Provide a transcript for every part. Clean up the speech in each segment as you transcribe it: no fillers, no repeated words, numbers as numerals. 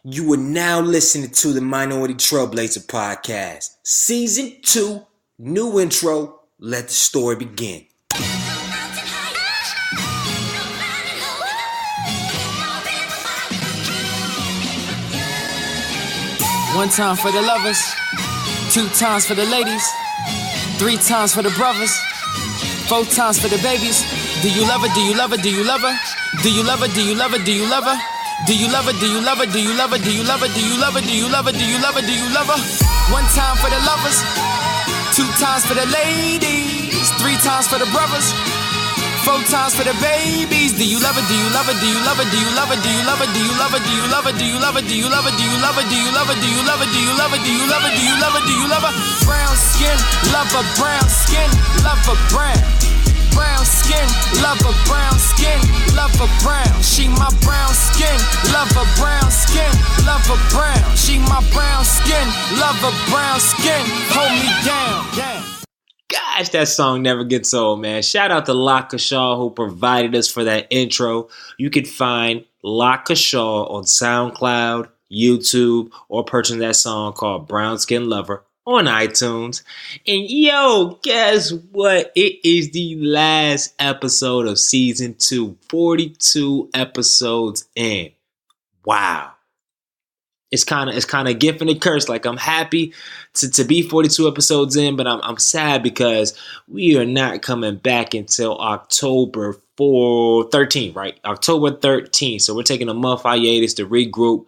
You are now listening to the Minority Trailblazer Podcast. Season 2, new intro. Let the story begin. One time for the lovers, 2 times for the ladies, 3 times for the brothers, 4 times for the babies. Do you love her? Do you love her? Do you love her? Do you love her? Do you love her? Do you love her? Do you love her? Do you love her? Do you love her? Do you love her? Do you love her? Do you love her? Do you love her? Do you love her? 1 time for the lovers, 2 times for the ladies, 3 times for the brothers, 4 times for the babies. Do you love her? Do you love her? Do you love her? Do you love her? Do you love her? Do you love her? Do you love her? Do you love her? Do you love her? Do you love her? Do you love her? Do you love her? Do you love her? Do you love her? Do you love her? Do you love her? Brown skin, love her brown skin, love her brown. Brown skin, love her brown skin, love her brown. She my brown skin, love her brown skin, love her brown. She my brown skin, love her brown skin. Hold me down. Gosh, that song never gets old, man. Shout out to Laka Shaw who provided us for that intro. You can find Laka Shaw on SoundCloud, YouTube, or purchase that song called Brown Skin Lover on iTunes. And yo, guess what? It is the last episode of season 2, 42 episodes in. Wow. It's kind of a gift and a curse. Like, I'm happy to be 42 episodes in, but I'm sad because we are not coming back until October 13th, right? October 13th. So we're taking a month hiatus to regroup,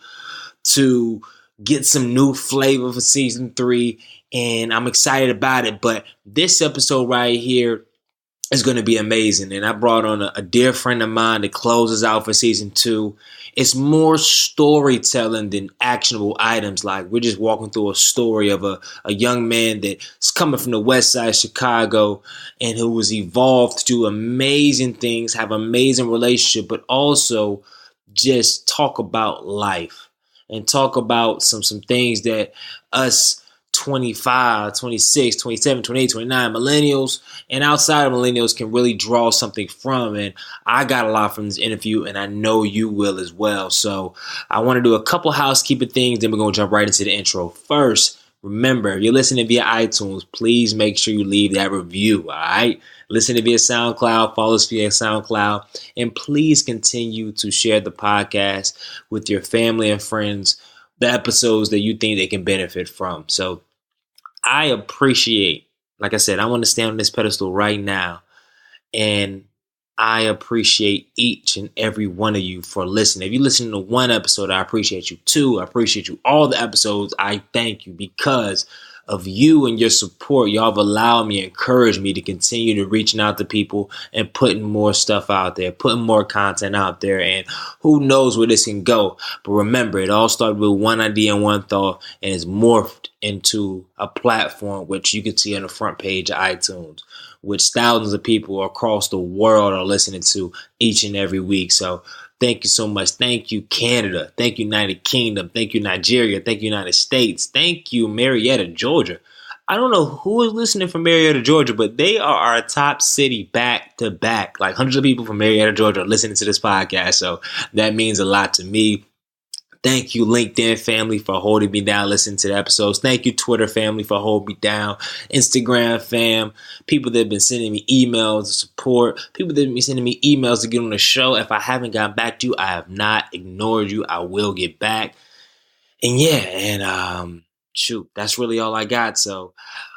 to get some new flavor for season 3, and I'm excited about it. But this episode right here is going to be amazing, and I brought on a dear friend of mine that closes out for season 2. It's more storytelling than actionable items. Like, we're just walking through a story of a young man that's coming from the west side of Chicago and who was evolved to do amazing things, have amazing relationship, but also just talk about life and talk about some things that us 25, 26, 27, 28, 29 millennials and outside of millennials can really draw something from. And I got a lot from this interview, and I know you will as well. So I want to do a couple housekeeping things, then we're going to jump right into the intro. First, remember, if you're listening via iTunes, please make sure you leave that review, all right? Listen to via SoundCloud, follow us via SoundCloud, and please continue to share the podcast with your family and friends, the episodes that you think they can benefit from. So I appreciate, like I said, I want to stand on this pedestal right now, and I appreciate each and every one of you for listening. If you listen to 1 episode, I appreciate you. 2, I appreciate you. All the episodes, I thank you because of you and your support. Y'all have allowed me, encouraged me to continue to reaching out to people and putting more stuff out there, putting more content out there. And who knows where this can go. But remember, it all started with one idea and one thought, and it's morphed into a platform which you can see on the front page of iTunes, which thousands of people across the world are listening to each and every week. So thank you so much. Thank you, Canada. Thank you, United Kingdom. Thank you, Nigeria. Thank you, United States. Thank you, Marietta, Georgia. I don't know who is listening from Marietta, Georgia, but they are our top city back to back. Like, hundreds of people from Marietta, Georgia are listening to this podcast. So that means a lot to me. Thank you, LinkedIn family, for holding me down, listening to the episodes. Thank you, Twitter family, for holding me down. Instagram fam, people that have been sending me emails to support, people that have been sending me emails to get on the show. If I haven't gotten back to you, I have not ignored you. I will get back. And yeah, and shoot, that's really all I got. So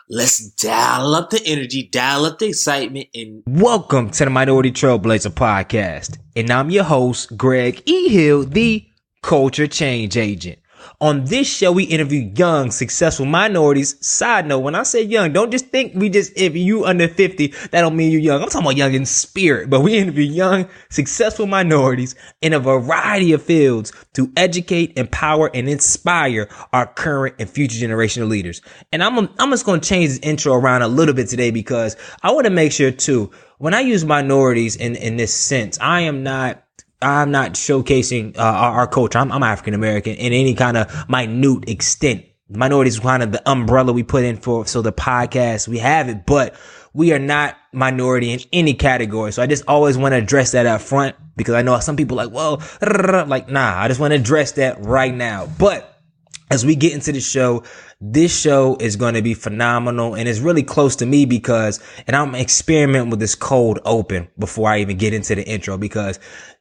let's dial up the energy, dial up the excitement, and welcome to the Minority Trailblazer Podcast. And I'm your host, Greg E. Hill, the Culture Change Agent. On this show, we interview young, successful minorities. Side note, when I say young, don't just think if you under 50, that don't mean you're young. I'm talking about young in spirit, but we interview young, successful minorities in a variety of fields to educate, empower, and inspire our current and future generation of leaders. And I'm just going to change this intro around a little bit today because I want to make sure too, when I use minorities in this sense, I'm not showcasing our culture. I'm African American in any kind of minute extent. Minorities is kind of the umbrella we put in for so the podcast we have it, but we are not minority in any category. So I just always want to address that up front, because I know some people like, well, like, nah, I just want to address that right now. But as we get into the show, this show is going to be phenomenal, and it's really close to me because, and I'm experimenting with this cold open before I even get into the intro, because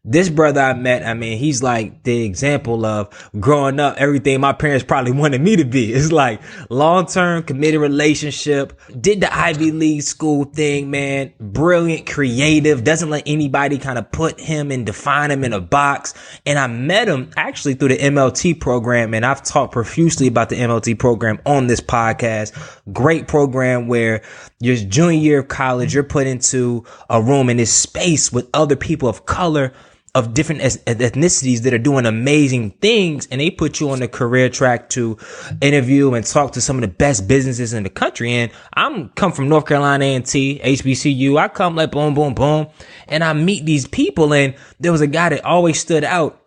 this brother I met, I mean, he's like the example of growing up, everything my parents probably wanted me to be. It's like long-term committed relationship, did the Ivy League school thing, man, brilliant, creative, doesn't let anybody kind of put him and define him in a box. And I met him actually through the MLT program, and I've talked profusely about the MLT program on this podcast. Great program where your junior year of college, you're put into a room in this space with other people of color, of different ethnicities that are doing amazing things, and they put you on the career track to interview and talk to some of the best businesses in the country. And I'm come from North Carolina A&T, HBCU. I come like boom, boom, boom, and I meet these people, and there was a guy that always stood out.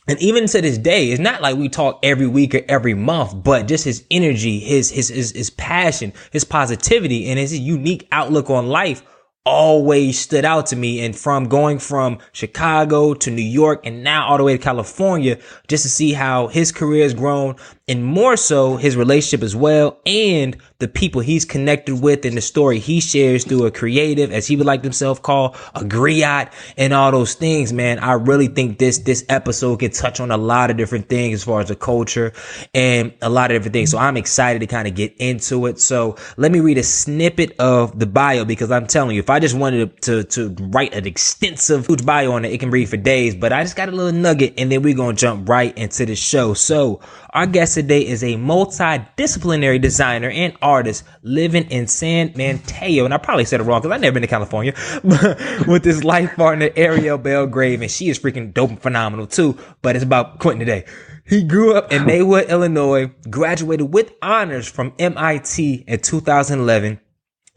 And even to this day, it's not like we talk every week or every month, but just his energy, his passion, his positivity, and his unique outlook on life always stood out to me. And from going from Chicago to New York and now all the way to California, just to see how his career has grown, and more so his relationship as well, and the people he's connected with, and the story he shares through a creative, as he would like himself call, a griot, and all those things, man. I really think this episode can touch on a lot of different things as far as the culture and a lot of different things. So I'm excited to kind of get into it. So let me read a snippet of the bio, because I'm telling you, if I just wanted to write an extensive, huge bio on it, it can read for days, but I just got a little nugget, and then we're going to jump right into the show. So our guest today is a multidisciplinary designer and artist living in San Mateo, and I probably said it wrong because I've never been to California, with his life partner Ariel Belgrave, and she is freaking dope and phenomenal too. But it's about Quinnton today. He grew up in Maywood, Illinois, graduated with honors from MIT in 2011.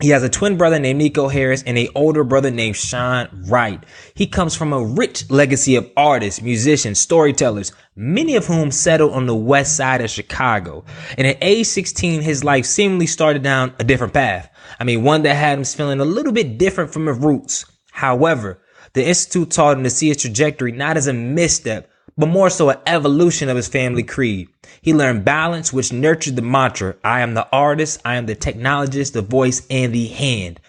He has a twin brother named Nico Harris and an older brother named Sean Wright. He comes from a rich legacy of artists, musicians, storytellers, many of whom settled on the west side of Chicago. And at age 16, his life seemingly started down a different path. I mean, one that had him feeling a little bit different from his roots. However, the Institute taught him to see his trajectory not as a misstep, but more so an evolution of his family creed. He learned balance, which nurtured the mantra, I am the artist, I am the technologist, the voice, and the hand.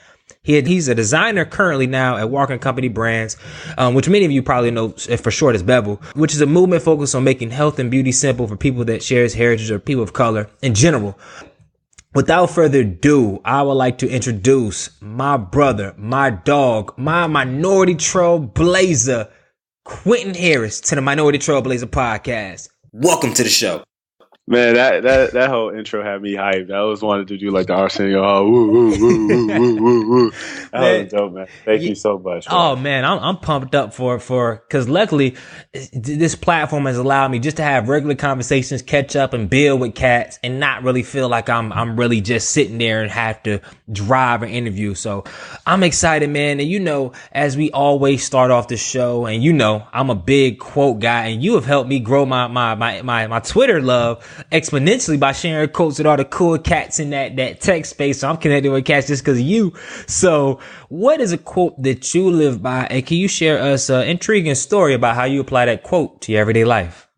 He's a designer currently now at Walker & Company Brands, which many of you probably know for short as Bevel, which is a movement focused on making health and beauty simple for people that share his heritage or people of color in general. Without further ado, I would like to introduce my brother, my dog, my minority trailblazer, Quinnton Harris, to the Minority Trailblazer podcast. Welcome to the show. Man, that whole intro had me hyped. I always wanted to do like the Arsenio, oh, woo, woo, woo, woo, woo, woo, woo. That was dope, man. Thank you so much. Man. Oh man, I'm pumped up for because luckily this platform has allowed me just to have regular conversations, catch up, and build with cats, and not really feel like I'm really just sitting there and have to drive an interview. So I'm excited, man. And you know, as we always start off the show, and you know, I'm a big quote guy, and you have helped me grow my Twitter love exponentially by sharing quotes with all the cool cats in that tech space. So I'm connected with cats just because of you. So what is a quote that you live by, and can you share us an intriguing story about how you apply that quote to your everyday life?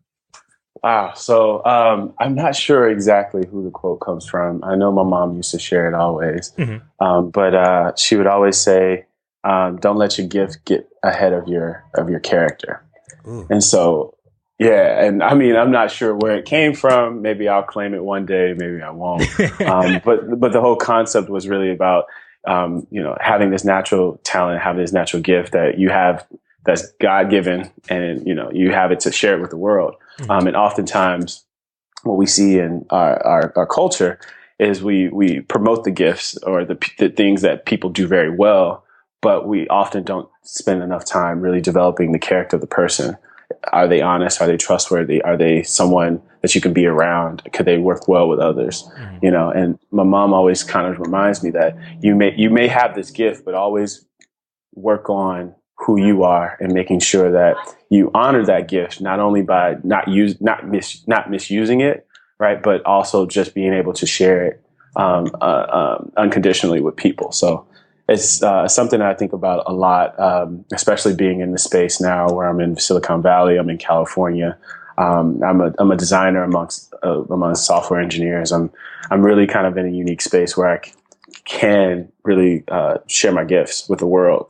Wow. So I'm not sure exactly who the quote comes from. I know my mom used to share it always, but she would always say, "Don't let your gift get ahead of your character." Ooh. And so. Yeah, and I mean, I'm not sure where it came from. Maybe I'll claim it one day, maybe I won't. But the whole concept was really about, having this natural talent, having this natural gift that you have that's God-given, and, you have it to share it with the world. And oftentimes what we see in our culture is we promote the gifts or the things that people do very well, but we often don't spend enough time really developing the character of the person. Are they honest? Are they trustworthy? Are they someone that you can be around? Could they work well with others? And my mom always kind of reminds me that you may have this gift, but always work on who you are and making sure that you honor that gift, not only by not misusing it, right, but also just being able to share it unconditionally with people. So it's something that I think about a lot, especially being in the space now where I'm in Silicon Valley. I'm in California. I'm a designer amongst software engineers. I'm really kind of in a unique space where I can really share my gifts with the world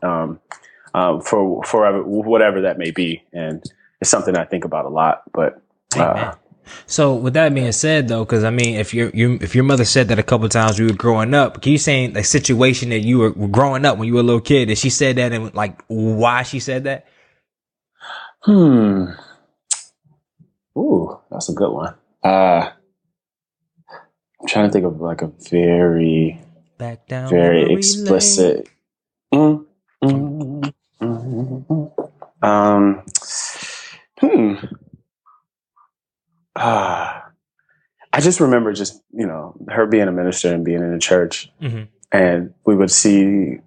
for whatever that may be, and it's something I think about a lot. But so with that being said, though, because I mean, if your mother said that a couple of times when you were growing up, can you say a situation that you were growing up when you were a little kid, and she said that, and like why she said that? Ooh, that's a good one. I'm trying to think of like a very explicit. I just remember just, her being a minister and being in a church, and we would see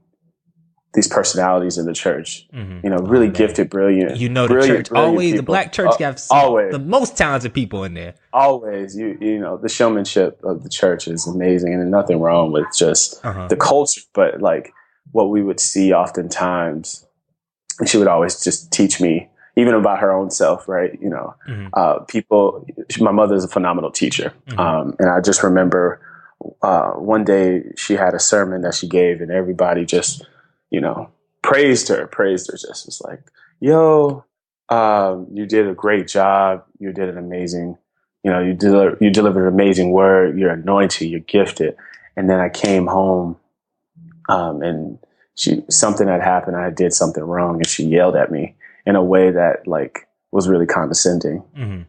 these personalities in the church, really gifted, brilliant. The church always, the black church have the most talented people in there. Always, the showmanship of the church is amazing, and there's nothing wrong with just the culture, but like what we would see oftentimes, and she would always just teach me, even about her own self, right? My mother's a phenomenal teacher. And I just remember one day she had a sermon that she gave, and everybody just, praised her, just was like, yo, you did a great job. You did an amazing, you delivered an amazing word. You're anointed, you're gifted. And then I came home, and something had happened. I did something wrong, and she yelled at me in a way that like was really condescending. And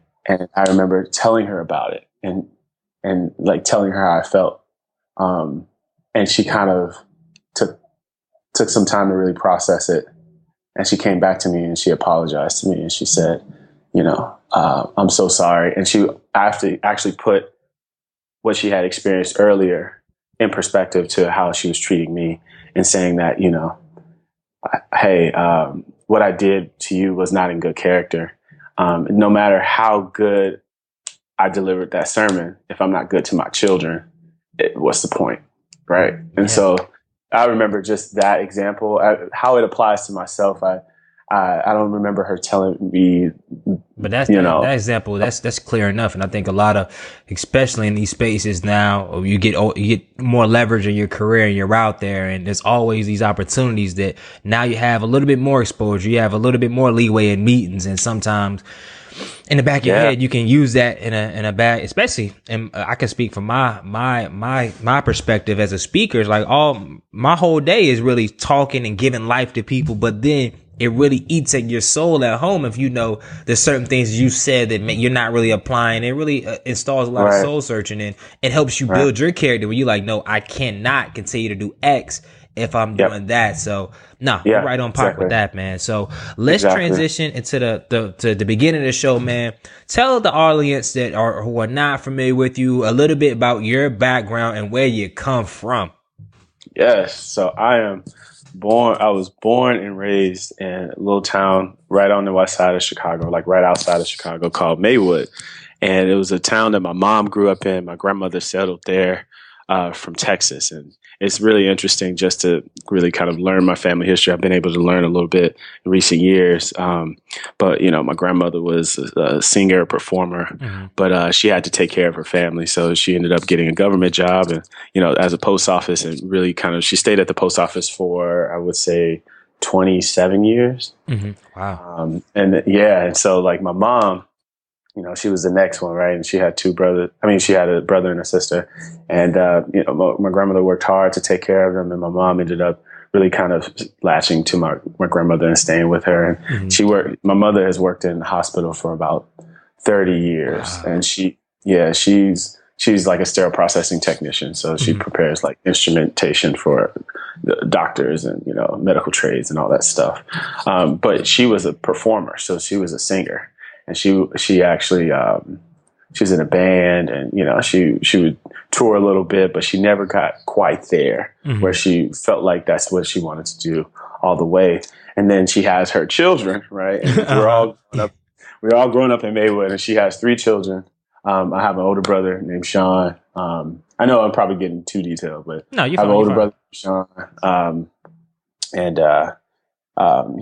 I remember telling her about it and like telling her how I felt. And she kind of took some time to really process it. And she came back to me and she apologized to me, and she said, I'm so sorry. And she actually put what she had experienced earlier in perspective to how she was treating me, and saying that, hey, what I did to you was not in good character. No matter how good I delivered that sermon, if I'm not good to my children, what's the point, right? And so I remember just that example, how it applies to myself. I don't remember her telling me, but that example, that's clear enough. And I think a lot of, especially in these spaces now, you get more leverage in your career and you're out there, and there's always these opportunities that now you have a little bit more exposure, you have a little bit more leeway in meetings, and sometimes in the back of your head, you can use that in a bad, especially, and I can speak from my perspective as a speaker. It's like my whole day is really talking and giving life to people, but then it really eats at your soul at home if there's certain things you said that you're not really applying. It really installs a lot of soul searching, and it helps you build your character where you're like, no, I cannot continue to do X if I'm doing that. So you're right on par with that, man. So let's transition into the beginning of the show, man. Tell the audience who are not familiar with you a little bit about your background and where you come from. Yes. So I was born and raised in a little town right on the west side of Chicago, like right outside of Chicago, called Maywood. And it was a town that my mom grew up in. My grandmother settled there from Texas. And it's really interesting just to really kind of learn my family history. I've been able to learn a little bit in recent years. But, my grandmother was a singer, a performer, but she had to take care of her family. So she ended up getting a government job and, as a post office, and really she stayed at the post office for, I would say, 27 years. Wow. And so like my mom, she was the next one, right? And she had two brothers. I mean, she had a brother and a sister. And, my grandmother worked hard to take care of them. And my mom ended up really kind of latching to my grandmother and staying with her. And my mother has worked in the hospital for about 30 years. Wow. And she's like a sterile processing technician. So she prepares like instrumentation for the doctors and, medical trades and all that stuff. But she was a performer. So she was a singer. And she actually, she's in a band, and, she would tour a little bit, but she never got quite there where she felt like that's what she wanted to do all the way. And then she has her children, right? And we're all grown up in Maywood, and she has 3 children. I have an older brother named Sean. I know I'm probably getting too detailed, but no, I have an older brother. Sean. And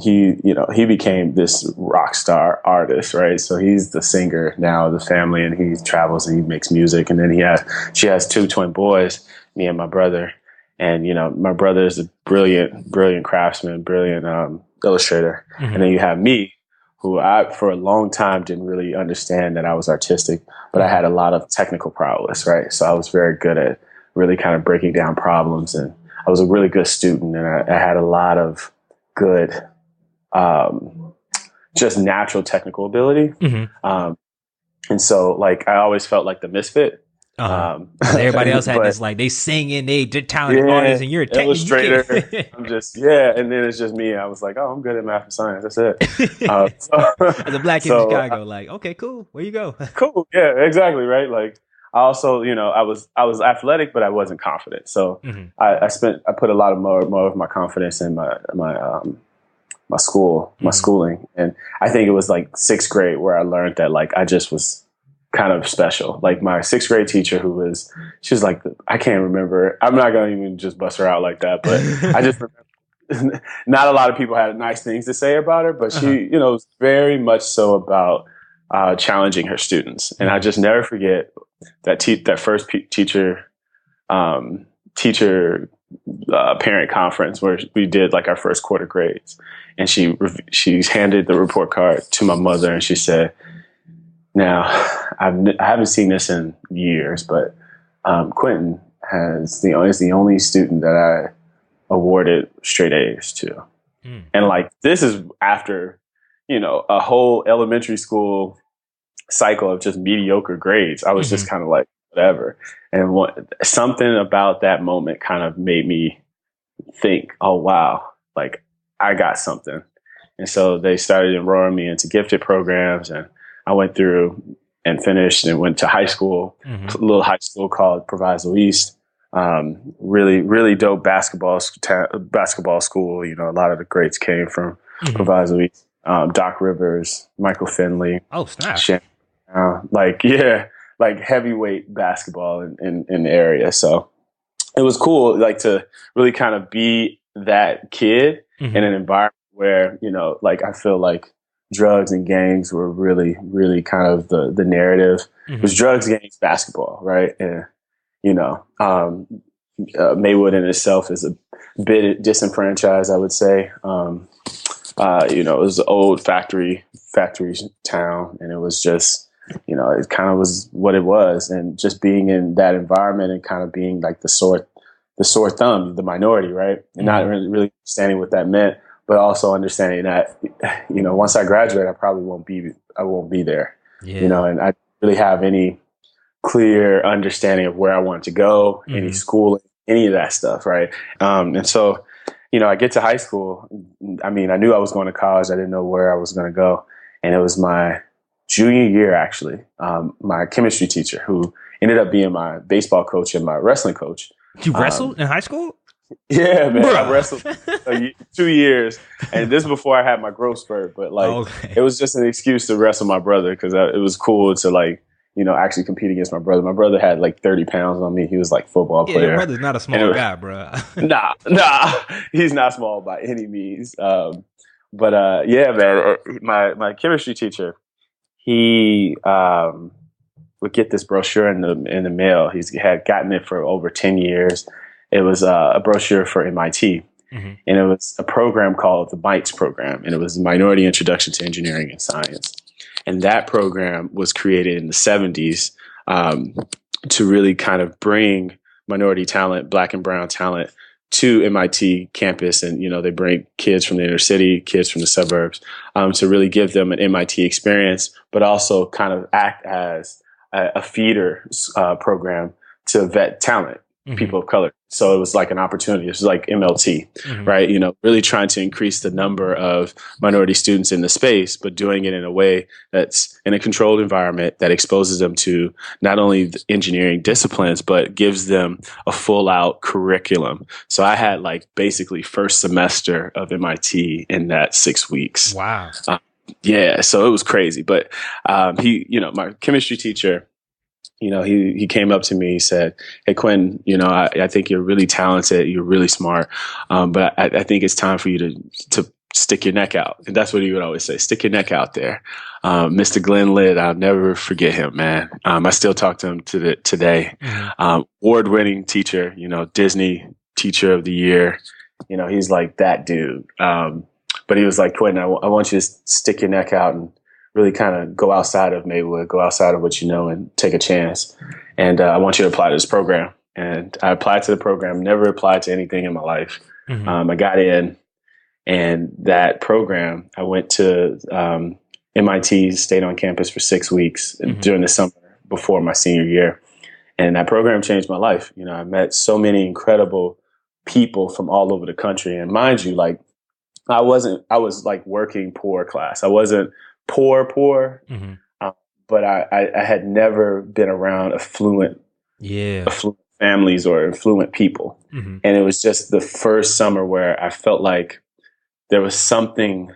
he became this rock star artist, right? So he's the singer now of the family, and he travels and he makes music. And then she has two twin boys, me and my brother. And, my brother is a brilliant craftsman, brilliant illustrator. Mm-hmm. And then you have me, who I, for a long time, didn't really understand that I was artistic, but I had a lot of technical prowess, right? So I was very good at really kind of breaking down problems, and I was a really good student, and I had a lot of good, just natural technical ability. Mm-hmm. And so, like, I always felt like the misfit. Everybody else had this, like, they singing, they're talented artists, and you're a illustrator. I'm just, and then it's just me. I was like, oh, I'm good at math and science. That's it. As a black kid in Chicago, like, okay, cool. Where you go? Cool. Yeah, exactly. Right. Like, I also, I was athletic, but I wasn't confident. So mm-hmm. I put a lot of more of my confidence in my schooling. And I think it was like 6th grade where I learned that, like, I just was kind of special. Like, my 6th grade teacher, she was like, I can't remember. I'm not going to even just bust her out like that, but I just remember not a lot of people had nice things to say about her, but she, was very much so about challenging her students. And I just never forget that first teacher parent conference where we did like our first quarter grades, and she handed the report card to my mother, and she said, "Now, I haven't seen this in years, but Quinnton is the only student that I awarded straight A's to." And like, this is after, a whole elementary school cycle of just mediocre grades. I was just kind of like, whatever. And something about that moment kind of made me think, oh, wow, like, I got something. And so they started enrolling me into gifted programs, and I went through and finished and went to high school, a little high school called Proviso East. Really, really dope basketball school. A lot of the greats came from Proviso East. Doc Rivers, Michael Finley. Oh, snap. Like heavyweight basketball in the area. So it was cool, like, to really kind of be that kid in an environment where, like, I feel like drugs and gangs were really, really kind of the narrative. It was drugs, gangs, basketball, right? And, Maywood in itself is a bit disenfranchised, I would say. It was an old factory town, and it was just, it kind of was what it was. And just being in that environment and kind of being like the sore thumb, the minority, right? And not really understanding what that meant, but also understanding that, once I graduate, I probably won't be there, and I really have any clear understanding of where I want to go, any schooling, any of that stuff. Right. And so, I get to high school. I mean, I knew I was going to college. I didn't know where I was going to go. And it was my junior year, actually. My chemistry teacher, who ended up being my baseball coach and my wrestling coach. You wrestled in high school? Yeah, man. Bruh. I wrestled 2 years. And this before I had my growth spurt. But It was just an excuse to wrestle my brother, because it was cool to, like, actually compete against my brother. My brother had like 30 pounds on me. He was like football player. Your brother's not a small guy, bro. Nah, he's not small by any means. Man, my chemistry teacher, he would get this brochure in the mail. He had gotten it for over 10 years. It was a brochure for MIT. And it was a program called the MITES program, and it was Minority Introduction to Engineering and Science. And that program was created in the 70s to really kind of bring minority talent, Black and brown talent, to MIT campus. And, they bring kids from the inner city, kids from the suburbs, to really give them an MIT experience, but also kind of act as a feeder program to vet talent, people of color. So it was like an opportunity. It was like MLT, right? Really trying to increase the number of minority students in the space, but doing it in a way that's in a controlled environment that exposes them to not only the engineering disciplines, but gives them a full out curriculum. So I had like basically first semester of MIT in that 6 weeks. Wow. So it was crazy. But my chemistry teacher, he came up to me. He said, "Hey, Quinn, I think you're really talented. You're really smart. But I think it's time for you to stick your neck out." And that's what he would always say: "Stick your neck out there." Mr. Glenn Lidd, I'll never forget him, man. I still talk to him today. Award-winning teacher, Disney Teacher of the Year. He's like that dude. But he was like, "Quinn, I want you to stick your neck out and really kind of go outside of Maywood, go outside of what you know, and take a chance. And I want you to apply to this program." And I applied to the program, never applied to anything in my life. I got in, and that program, I went to MIT, stayed on campus for 6 weeks during the summer before my senior year. And that program changed my life. I met so many incredible people from all over the country. And mind you, like, I was like working poor class. I wasn't poor, but I had never been around affluent families or affluent people. And it was just the first summer where I felt like there was something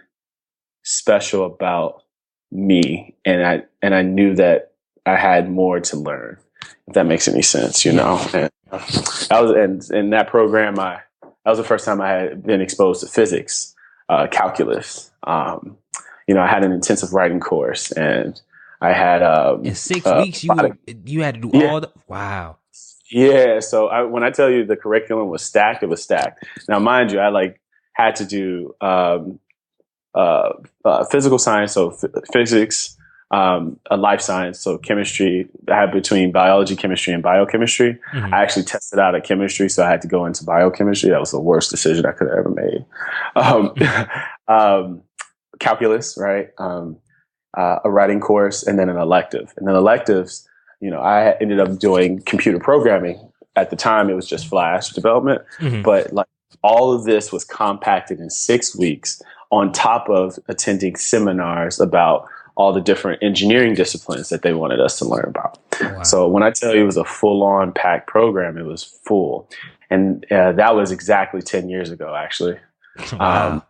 special about me, and I knew that I had more to learn, if that makes any sense, And I was in that program. That was the first time I had been exposed to physics, calculus. I had an intensive writing course, and I had in 6 weeks you had to do all the wow. Yeah, so when I tell you the curriculum was stacked, it was stacked. Now, mind you, I had to do physical science, so physics, a life science, so chemistry. I had between biology, chemistry, and biochemistry. I actually tested out of chemistry, so I had to go into biochemistry. That was the worst decision I could have ever made. Calculus, right? A writing course, and then an elective. And then electives, I ended up doing computer programming. At the time, it was just Flash development, but like all of this was compacted in 6 weeks on top of attending seminars about all the different engineering disciplines that they wanted us to learn about. Wow. So when I tell you it was a full-on packed program, it was full. And that was exactly 10 years ago, actually. Wow.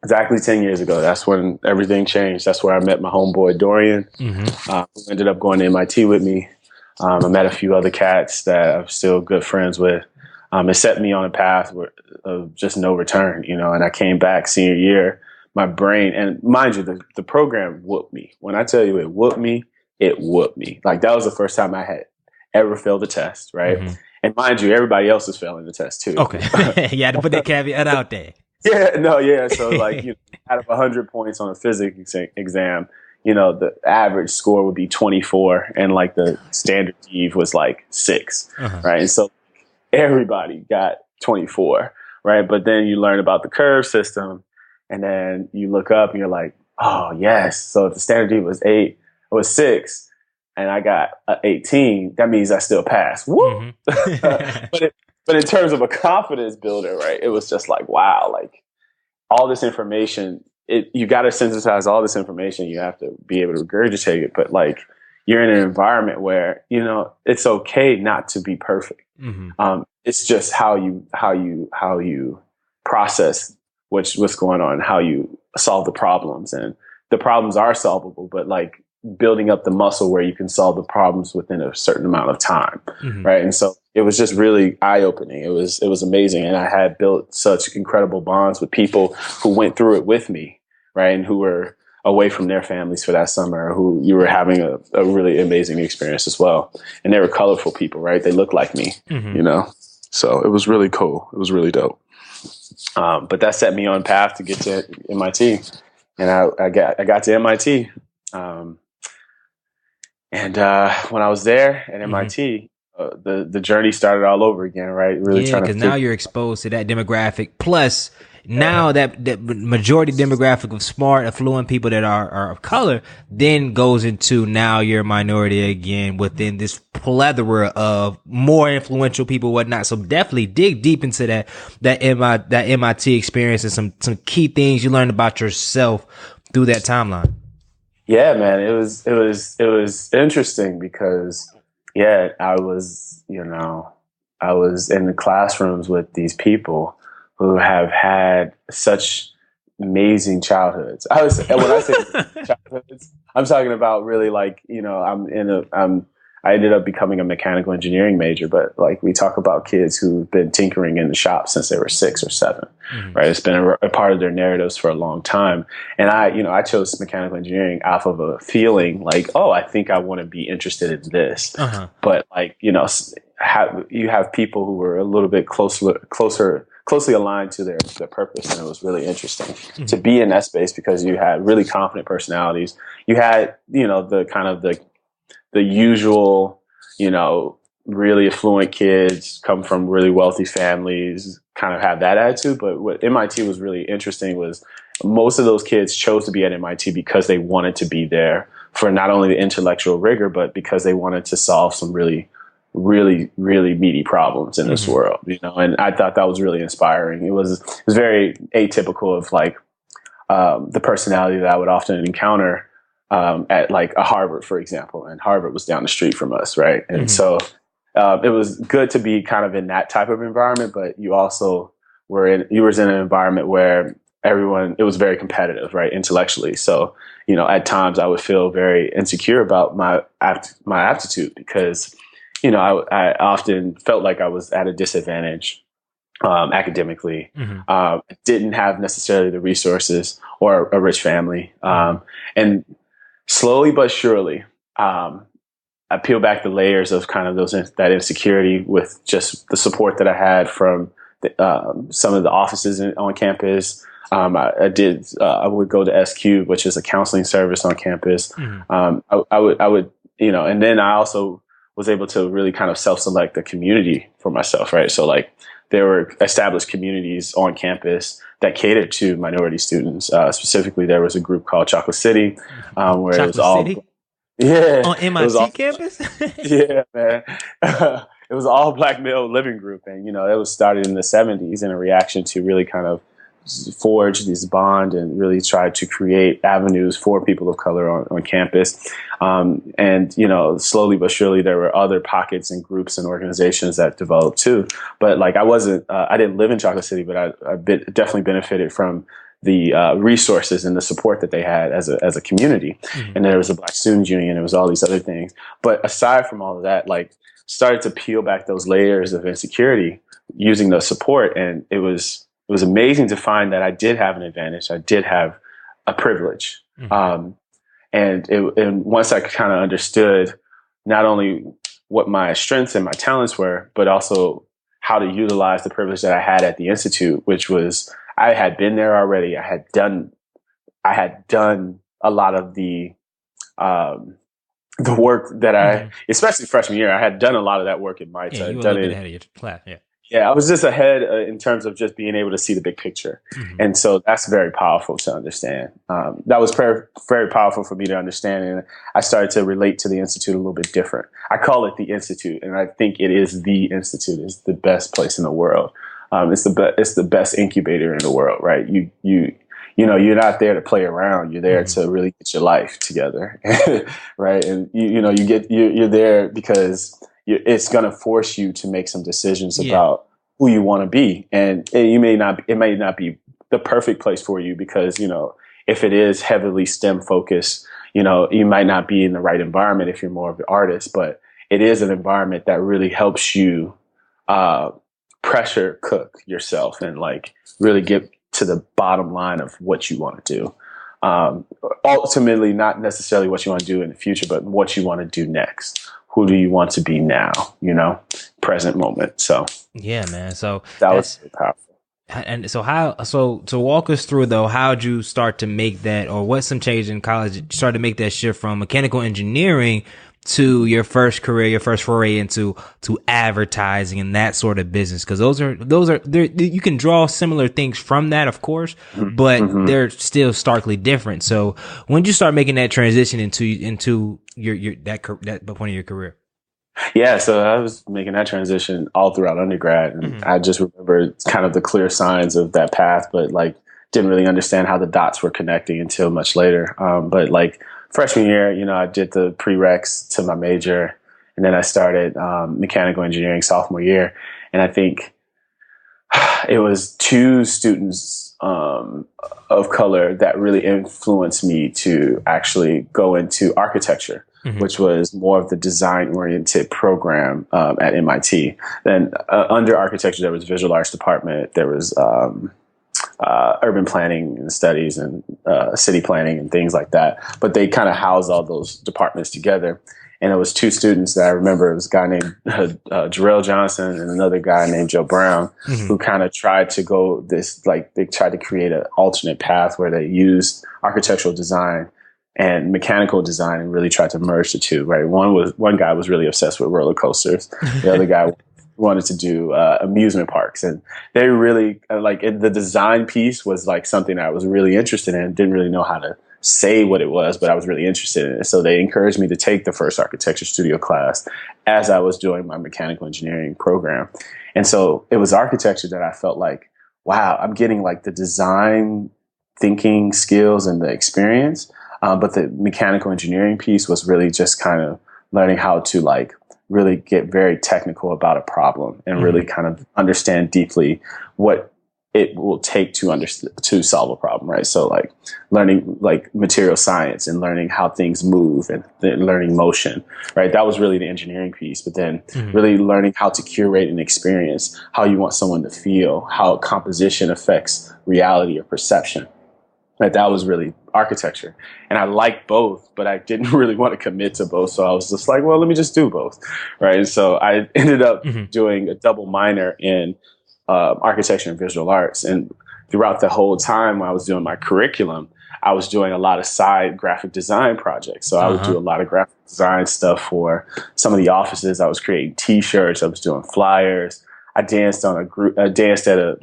Exactly 10 years ago. That's when everything changed. That's where I met my homeboy, Dorian, who ended up going to MIT with me. I met a few other cats that I'm still good friends with. It set me on a path of just no return, and I came back senior year, my brain, and mind you, the program whooped me. When I tell you it whooped me, it whooped me. Like, that was the first time I had ever failed a test, right? And mind you, everybody else is failing the test too. Okay. You had to put that caveat out there. Yeah. So like, out of 100 points on a physics exam, the average score would be 24, and like the standard Eve was like 6, right? And so everybody got 24, right? But then you learn about the curve system, and then you look up and you're like, oh yes. So if the standard Eve was 8, it was 6, and I got 18, that means I still passed. Woo! But in terms of a confidence builder, right, it was just like, wow, like all this information, you got to synthesize all this information. You have to be able to regurgitate it. But like, you're in an environment where, it's okay not to be perfect. It's just how you process what's going on, how you solve the problems. And the problems are solvable, but like building up the muscle where you can solve the problems within a certain amount of time. Right. And so it was just really eye-opening. It was amazing. And I had built such incredible bonds with people who went through it with me, right? And who were away from their families for that summer, who you were having a really amazing experience as well. And they were colorful people, right? They looked like me, So it was really cool. It was really dope. But that set me on path to get to MIT. And I got to MIT. And when I was there at MIT, the journey started all over again, right? Really trying to, because now you're exposed to that demographic. Plus, now that majority demographic of smart, affluent people that are of color then goes into, now you're a minority again within this plethora of more influential people, whatnot. So definitely dig deep into that MIT experience and some key things you learned about yourself through that timeline. Yeah, man, it was interesting because, I was in the classrooms with these people who have had such amazing childhoods. When I say childhoods, I'm talking about really like, I ended up becoming a mechanical engineering major, but like we talk about kids who've been tinkering in the shop since they were 6 or 7, right? It's been a part of their narratives for a long time. And I chose mechanical engineering off of a feeling like, oh, I think I want to be interested in this. But like, you have people who were a little bit closely aligned to their purpose. And it was really interesting to be in that space because you had really confident personalities. You had, the kind of the usual, really affluent kids come from really wealthy families, kind of have that attitude. But what MIT was really interesting was most of those kids chose to be at MIT because they wanted to be there for not only the intellectual rigor, but because they wanted to solve some really, really, really meaty problems in this world, and I thought that was really inspiring. It was very atypical of like the personality that I would often encounter at like a Harvard, for example, and Harvard was down the street from us. Right. And so it was good to be kind of in that type of environment, but you also you was in an environment where it was very competitive, right? Intellectually. So, at times I would feel very insecure about my aptitude because, I often felt like I was at a disadvantage academically, didn't have necessarily the resources or a rich family. And slowly but surely, I peel back the layers of kind of that insecurity with just the support that I had from some of the offices on campus. I would go to SQ, which is a counseling service on campus. I would, and then I also was able to really kind of self-select the community for myself, right? So like there were established communities on campus that catered to minority students. Specifically, there was a group called Chocolate City, where it was all... City? Yeah. On MIT campus? Yeah, man. It was all Black male living group. And, it was started in the 70s in a reaction to really kind of forge this bond and really try to create avenues for people of color on campus. And, slowly but surely there were other pockets and groups and organizations that developed too. But like I didn't live in Chocolate City, but I definitely benefited from the resources and the support that they had as a community. And there was a Black Students Union. There was all these other things. But aside from all of that, like started to peel back those layers of insecurity using the support. And it was amazing to find that I did have an advantage. I did have a privilege. And once I kind of understood not only what my strengths and my talents were, but also how to utilize the privilege that I had at the Institute, which was I had been there already. I had done a lot of the work that especially freshman year, I had done a lot of that work in MIT. Yeah, you were a little bit ahead of your class. Yeah. Yeah, I was just ahead in terms of just being able to see the big picture. And so that's very powerful to understand. That was very, very powerful for me to understand. And I started to relate to the Institute a little bit different. I call it the Institute, and I think it is the Institute. It's the best place in the world. It's the best incubator in the world, right? You're not there to play around. You're there to really get your life together, right? And you're there because it's going to force you to make some decisions about who you want to be. And it may not be the perfect place for you because, if it is heavily STEM focused, you might not be in the right environment if you're more of an artist, but it is an environment that really helps you pressure cook yourself and like really get to the bottom line of what you want to do. Ultimately, not necessarily what you want to do in the future, but what you want to do next. Who do you want to be now? Present moment. So yeah, man. So that was really powerful. And so to walk us through though, how'd you start to make that, or what some change in college started to make that shift from mechanical engineering to your first career, your first foray into advertising and that sort of business? Because those are you can draw similar things from that, of course, but they're still starkly different. So when did you start making that transition into that point of your career? Yeah, so I was making that transition all throughout undergrad, and I just remember kind of the clear signs of that path, but like didn't really understand how the dots were connecting until much later. But like freshman year, I did the prereqs to my major, and then I started mechanical engineering sophomore year. And I think it was 2 students of color that really influenced me to actually go into architecture. which was more of the design-oriented program at MIT. Then under architecture, there was visual arts department. There was urban planning and studies and city planning and things like that. But they kind of housed all those departments together. And it was two students that I remember. It was a guy named Jarrell Johnson and another guy named Joe Brown, who kind of tried to go this, like, they tried to create an alternate path where they used architectural design and mechanical design and really tried to merge the two, right? One guy was really obsessed with roller coasters. The other guy wanted to do amusement parks. And they really, the design piece was like something I was really interested in. Didn't really know how to say what it was, but I was really interested in it. So they encouraged me to take the first architecture studio class as I was doing my mechanical engineering program. And so it was architecture that I felt like, wow, I'm getting like the design thinking skills and the experience. But the mechanical engineering piece was really just kind of learning how to like really get very technical about a problem and really kind of understand deeply what it will take to solve a problem, right? So like learning like material science and learning how things move and then learning motion, right? That was really the engineering piece, but then really learning how to curate an experience, how you want someone to feel, how composition affects reality or perception. Right? That was really architecture. And I liked both, but I didn't really want to commit to both. So I was just like, well, let me just do both, right? And so I ended up doing a double minor in architecture and visual arts. And throughout the whole time when I was doing my curriculum, I was doing a lot of side graphic design projects. So I would do a lot of graphic design stuff for some of the offices. I was creating T-shirts. I was doing flyers. I danced on a group. I danced at a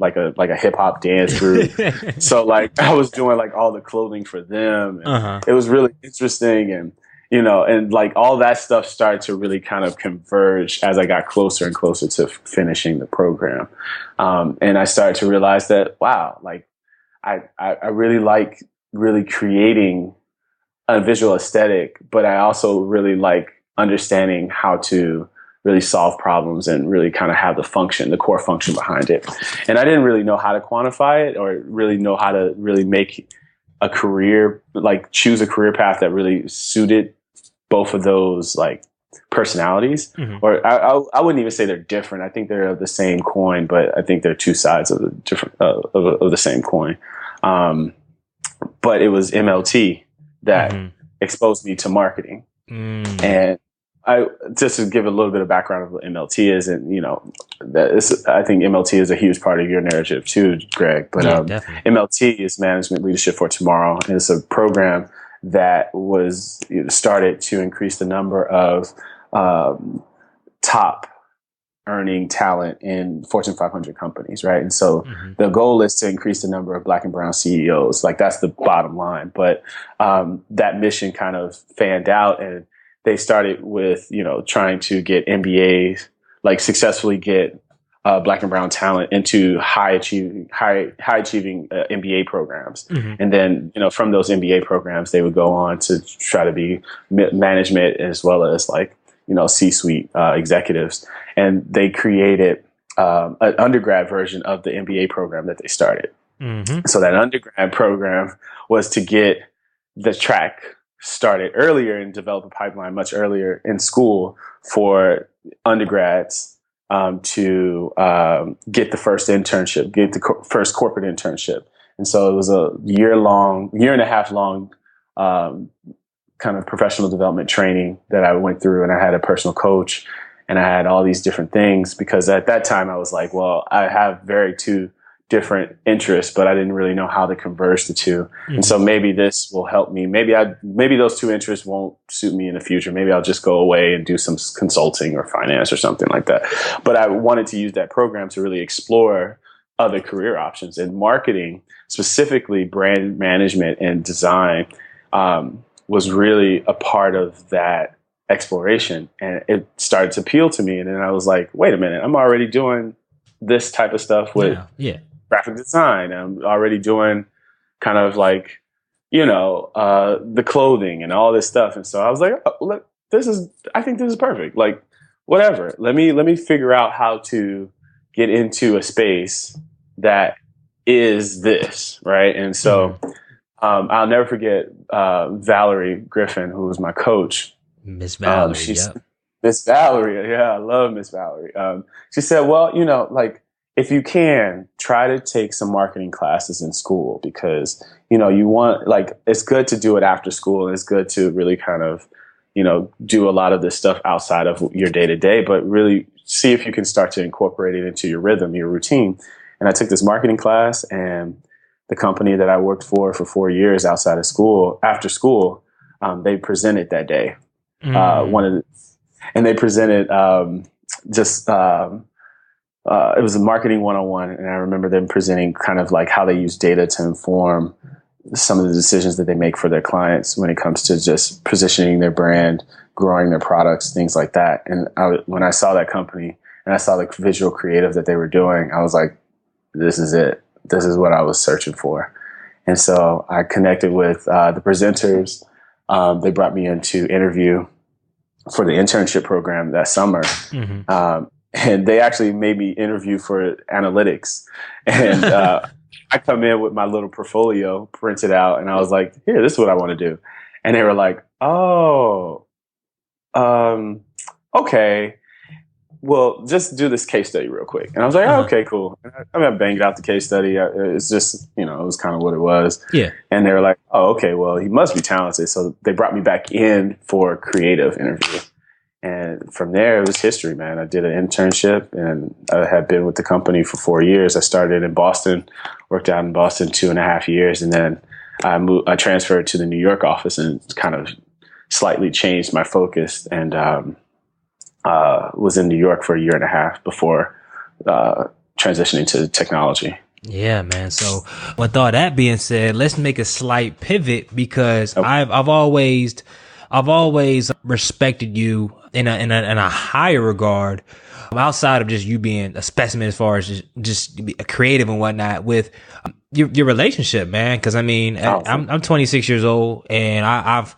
hip hop dance group. So like I was doing like all the clothing for them. And it was really interesting, and you know, and like all that stuff started to really kind of converge as I got closer and closer to finishing the program. And I started to realize that, wow, like I really like really creating a visual aesthetic, but I also really like understanding how to really solve problems and really kind of have the core function behind it. And I didn't really know how to quantify it or really know how to really make a career, like choose a career path that really suited both of those like personalities. Or I wouldn't even say they're different. I think they're of the same coin, but I think they're two sides of the different of the same coin. But it was MLT that exposed me to marketing. And just to give a little bit of background of what MLT is, and you know, I think MLT is a huge part of your narrative too, Greg. But MLT is Management Leadership for Tomorrow, and it's a program that was started to increase the number of top earning talent in Fortune 500 companies, right? And so the goal is to increase the number of Black and brown CEOs. Like that's the bottom line. But that mission kind of fanned out, and they started with, you know, trying to get MBAs, like successfully get Black and brown talent into high achieving MBA programs. And then, you know, from those MBA programs, they would go on to try to be management as well as like, you know, C-suite executives. And they created an undergrad version of the MBA program that they started. So that undergrad program was to get the track started earlier and develop a pipeline much earlier in school for undergrads to get the first internship, get the first corporate internship. And so it was a year and a half long kind of professional development training that I went through, and I had a personal coach, and I had all these different things, because at that time I was like, well, I have two different interests, but I didn't really know how to converge the two. And so maybe this will help me. Maybe those two interests won't suit me in the future. Maybe I'll just go away and do some consulting or finance or something like that. But I wanted to use that program to really explore other career options, and marketing, specifically brand management and design, was really a part of that exploration. And it started to appeal to me. And then I was like, wait a minute, I'm already doing this type of stuff with graphic design. I'm already doing kind of like, you know, the clothing and all this stuff. And so I was like, oh, look, I think this is perfect. Like, whatever. Let me figure out how to get into a space that is this, right? And so I'll never forget Valerie Griffin, who was my coach. Miss Valerie, She's yep. Miss Valerie. Yeah, I love Miss Valerie. She said, well, like if you can try to take some marketing classes in school because, you want like, it's good to do it after school and it's good to really kind of, do a lot of this stuff outside of your day to day, but really see if you can start to incorporate it into your rhythm, your routine. And I took this marketing class, and the company that I worked for 4 years outside of school, after school, they presented that day. And they presented it was a marketing 101. And I remember them presenting kind of like how they use data to inform some of the decisions that they make for their clients when it comes to just positioning their brand, growing their products, things like that. And when I saw that company and I saw the visual creative that they were doing, I was like, this is it. This is what I was searching for. And so I connected with the presenters. They brought me in to interview for the internship program that summer. And they actually made me interview for analytics. And I come in with my little portfolio printed out, and I was like, here, this is what I want to do. And they were like, oh, okay. Well, just do this case study real quick. And I was like, oh, okay, cool. I banged out the case study. It's just, it was kind of what it was. Yeah. And they were like, oh, okay, well, he must be talented. So they brought me back in for a creative interview. And from there, it was history, man. I did an internship, and I had been with the company for 4 years. I started in Boston, worked out in Boston 2.5 years. And then I transferred to the New York office and kind of slightly changed my focus, and was in New York for 1.5 years before transitioning to technology. Yeah, man. So with all that being said, let's make a slight pivot because I've always respected you in a higher regard outside of just you being a specimen as far as just a creative and whatnot with your relationship, man. Cause I mean, I'm 26 years old, and I've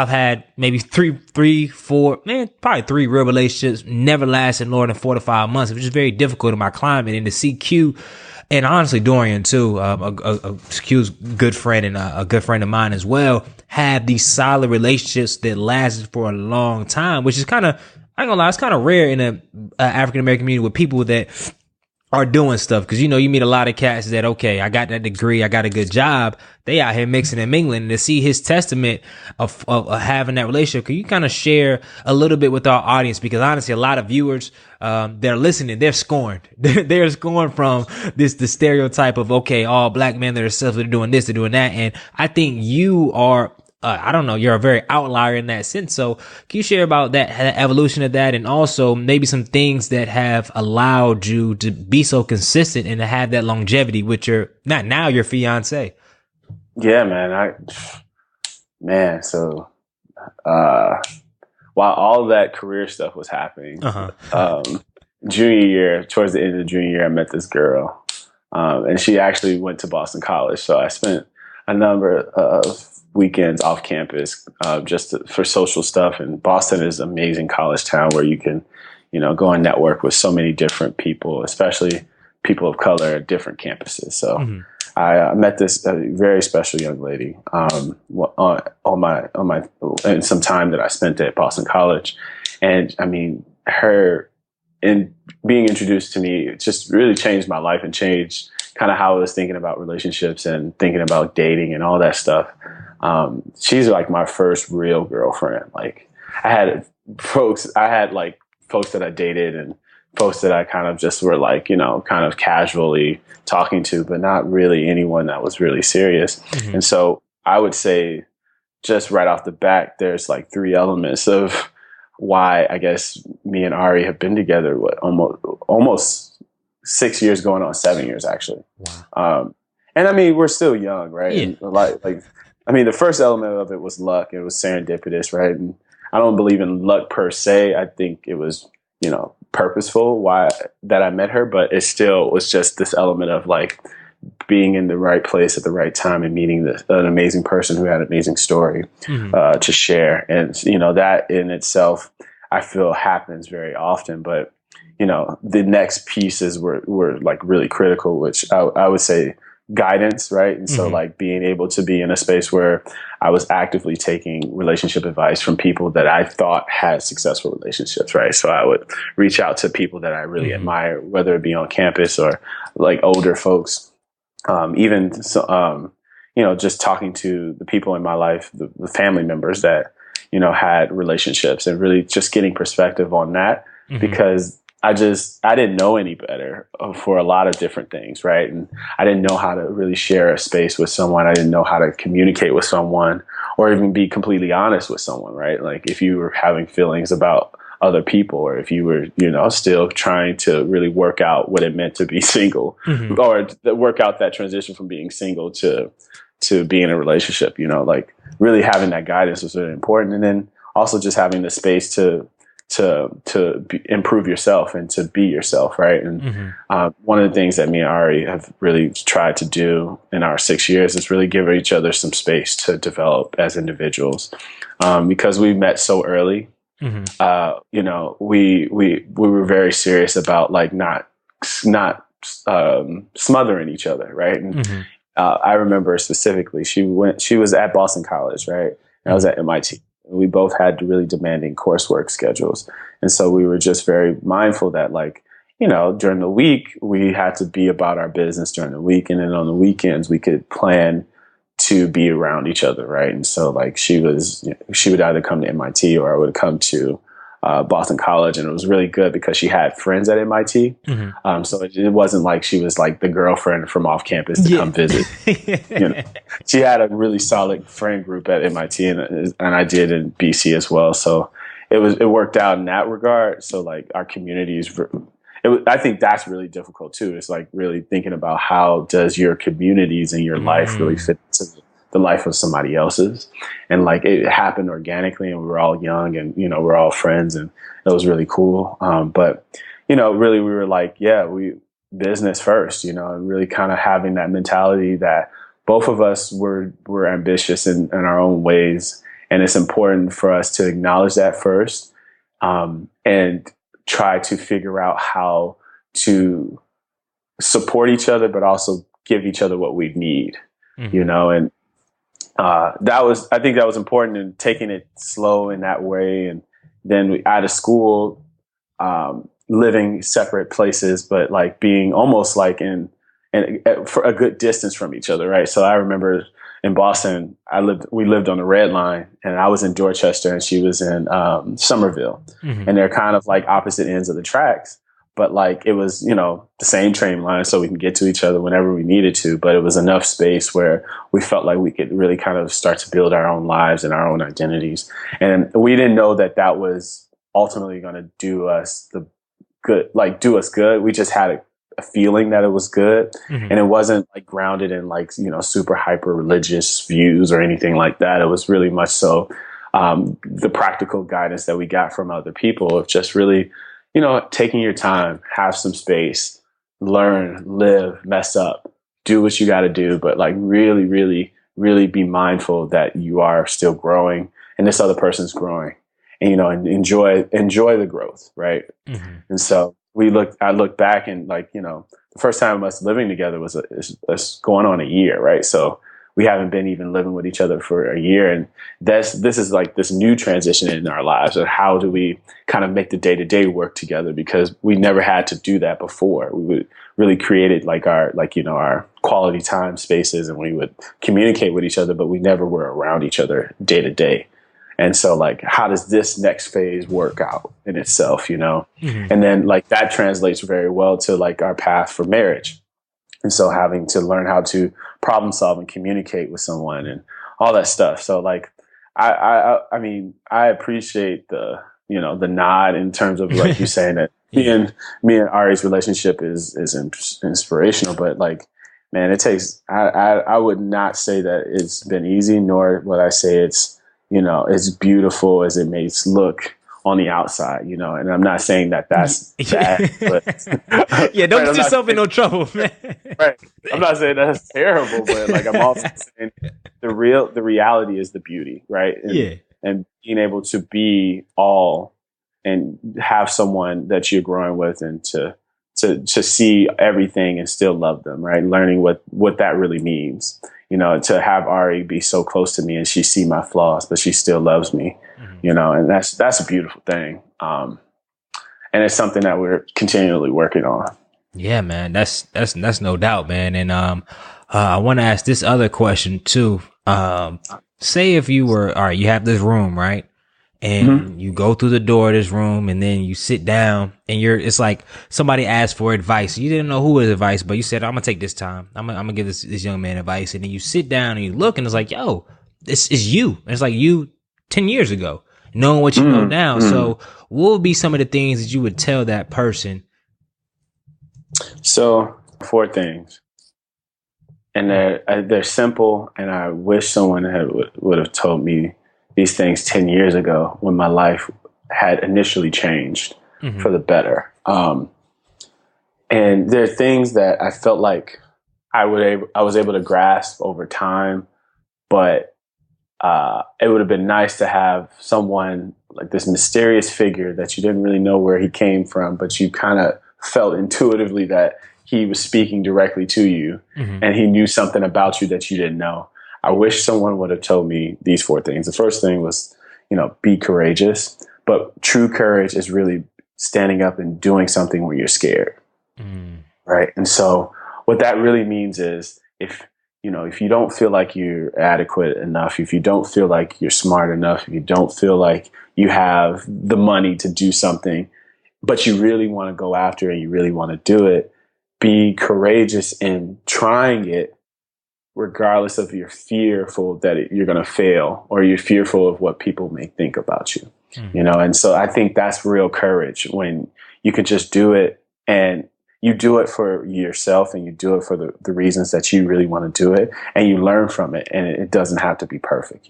had maybe probably 3 real relationships, never lasted more than 4 to 5 months. It was just very difficult in my climate, and to see Q, and honestly Dorian too, Q's good friend and a good friend of mine as well, have these solid relationships that lasted for a long time, which is kind of, I ain't gonna lie, it's kind of rare in a African American community with people that are doing stuff. Cause you meet a lot of cats that, okay, I got that degree, I got a good job. They out here mixing and mingling, and to see his testament of having that relationship. Could you kind of share a little bit with our audience? Because honestly, a lot of viewers, they're listening, they're scorned. They're scorned from the stereotype of, okay, all black men that are self, they're doing this, they're doing that. And I think you are, I don't know, you're a very outlier in that sense. So can you share about that evolution of that, and also maybe some things that have allowed you to be so consistent and to have that longevity with your fiance? Yeah, man. So, while all that career stuff was happening, junior year, towards the end of the junior year, I met this girl, and she actually went to Boston College. So I spent a number of weekends off campus, for social stuff. And Boston is an amazing college town where you can, go and network with so many different people, especially people of color at different campuses. So I met this very special young lady on some time that I spent at Boston College, and I mean, her in being introduced to me, it just really changed my life and changed kind of how I was thinking about relationships and thinking about dating and all that stuff. She's like my first real girlfriend. Like I had folks that I dated and folks that I kind of just were like, kind of casually talking to, but not really anyone that was really serious. And so I would say just right off the bat, there's like 3 elements of why I guess me and Ari have been together, almost 6 years, going on 7 years actually. Wow. And I mean, we're still young, right? Yeah. And I mean, the first element of it was luck. It was serendipitous, right? And I don't believe in luck per se. I think it was, purposeful that I met her, but it still was just this element of like being in the right place at the right time and meeting an amazing person who had an amazing story to share. And, that in itself, I feel happens very often, but, the next pieces were like really critical, which I would say guidance, right? And so like being able to be in a space where I was actively taking relationship advice from people that I thought had successful relationships, right? So I would reach out to people that I really admire, whether it be on campus or like older folks, even so, just talking to the people in my life, the family members that, had relationships, and really just getting perspective on that, because I didn't know any better for a lot of different things, right? And I didn't know how to really share a space with someone. I didn't know how to communicate with someone, or even be completely honest with someone, right? Like if you were having feelings about other people, or if you were, still trying to really work out what it meant to be single, or work out that transition from being single to be in a relationship, like really having that guidance was really important. And then also just having the space to improve yourself and to be yourself, right? And one of the things that me and Ari have really tried to do in our 6 years is really give each other some space to develop as individuals, because we met so early. We were very serious about like not smothering each other, right? And I remember specifically, she was at Boston College, right? And I was at MIT. We both had really demanding coursework schedules. And so we were just very mindful that like, during the week, we had to be about our business during the week. And then on the weekends, we could plan to be around each other, right? And so like she would either come to MIT or I would come to Boston College, and it was really good because she had friends at MIT. So it wasn't like she was like the girlfriend from off campus to come visit. She had a really solid friend group at MIT, and I did in BC as well. So it worked out in that regard. So like our communities, I think that's really difficult too. It's like really thinking about how does your communities and your life really fit into the life of somebody else's. And like it happened organically, and we were all young, and we're all friends, and it was really cool. But really we were like, we business first, and really kind of having that mentality that both of us were ambitious in our own ways, and it's important for us to acknowledge that first, and try to figure out how to support each other, but also give each other what we need, and I think that was important, in taking it slow in that way. And then out of school, living separate places, but like being almost like for a good distance from each other. Right. So I remember in Boston, we lived on the Red Line, and I was in Dorchester and she was in Somerville, and they're kind of like opposite ends of the tracks. But like it was, the same train line, so we can get to each other whenever we needed to. But it was enough space where we felt like we could really kind of start to build our own lives and our own identities. And we didn't know that was ultimately going to do us good. We just had a feeling that it was good, and it wasn't like grounded in like super hyper religious views or anything like that. It was really much so the practical guidance that we got from other people of just really, taking your time, have some space, learn, live, mess up, do what you got to do, but like really, really, really be mindful that you are still growing and this other person's growing, and and enjoy the growth, right? And so I look back, and like the first time of us living together was going on a year, right? So we haven't been even living with each other for a year. And this is like this new transition in our lives. And how do we kind of make the day-to-day work together? Because we never had to do that before. We would really created like our quality time spaces, and we would communicate with each other, but we never were around each other day to day. And so like, how does this next phase work out in itself, And then like that translates very well to like our path for marriage. And so having to learn how to problem solve and communicate with someone and all that stuff. So like, I mean, I appreciate the nod in terms of like you saying that me and Ari's relationship is inspirational, but like, man, it takes, I would not say that it's been easy, nor would I say it's, as beautiful as it may look on the outside, and I'm not saying that that's bad, but yeah, don't get yourself in no trouble, man. Right. I'm not saying that's terrible, but like I'm also saying the reality is the beauty, right? And being able to be all and have someone that you're growing with, and to to see everything and still love them, right? Learning what that really means, to have Ari be so close to me and she see my flaws, but she still loves me, and that's a beautiful thing. And it's something that we're continually working on. Yeah, man, that's no doubt, man. And I want to ask this other question too. Say if you were, all right, you have this room, right? And you go through the door of this room and then you sit down and it's like somebody asked for advice. You didn't know who was advice, but you said, I'm going to take this time. I'm going to give this young man advice. And then you sit down and you look and it's like, yo, this is you. And it's like you 10 years ago, knowing what you know now. So what would be some of the things that you would tell that person? So 4 things. And they're simple. And I wish someone would have told me these things 10 years ago when my life had initially changed for the better. And there are things that I felt like I was able to grasp over time, but it would have been nice to have someone like this mysterious figure that you didn't really know where he came from, but you kind of felt intuitively that he was speaking directly to you and he knew something about you that you didn't know. I wish someone would have told me these 4 things. The first thing was, be courageous, but true courage is really standing up and doing something when you're scared. Right. And so what that really means is if you don't feel like you're adequate enough, if you don't feel like you're smart enough, if you don't feel like you have the money to do something, but you really want to go after it and you really want to do it, be courageous in trying it, regardless of you're fearful that you're going to fail or you're fearful of what people may think about you, And so I think that's real courage when you can just do it and you do it for yourself and you do it for the reasons that you really want to do it and you learn from it and it doesn't have to be perfect,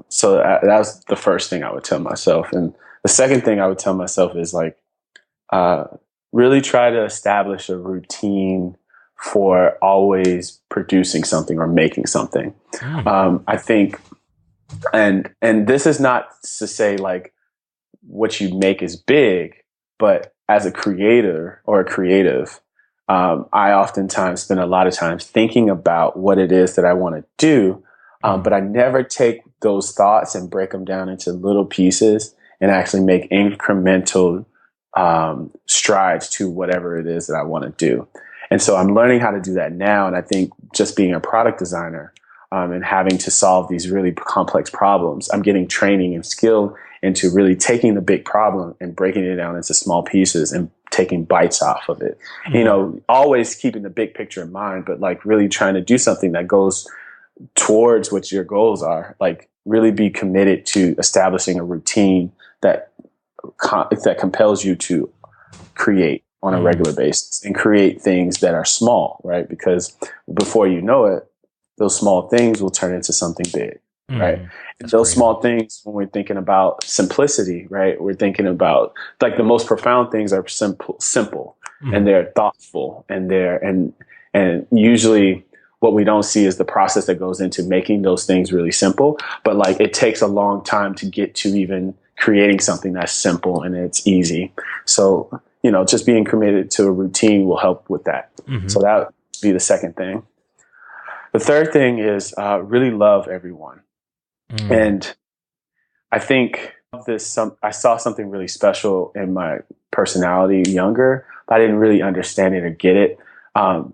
So that was the first thing I would tell myself. And the second thing I would tell myself is like, really try to establish a routine for always producing something or making something. I think, and this is not to say like what you make is big, but as a creator or a creative, I oftentimes spend a lot of time thinking about what it is that I want to do, but I never take those thoughts and break them down into little pieces and actually make incremental strides to whatever it is that I want to do. And so I'm learning how to do that now. And I think just being a product designer and having to solve these really complex problems, I'm getting training and skill into really taking the big problem and breaking it down into small pieces and taking bites off of it. Always keeping the big picture in mind, but like really trying to do something that goes towards what your goals are. Like really be committed to establishing a routine that compels you to create on a regular basis and create things that are small, right? Because before you know it, those small things will turn into something big, right? And those small things, when we're thinking about simplicity, right? We're thinking about like the most profound things are simple and they're thoughtful and and usually what we don't see is the process that goes into making those things really simple. But like it takes a long time to get to even creating something that's simple and it's easy. So, just being committed to a routine will help with that. So that would be the second thing. The third thing is really love everyone. And I think I saw something really special in my personality younger, but I didn't really understand it or get it. I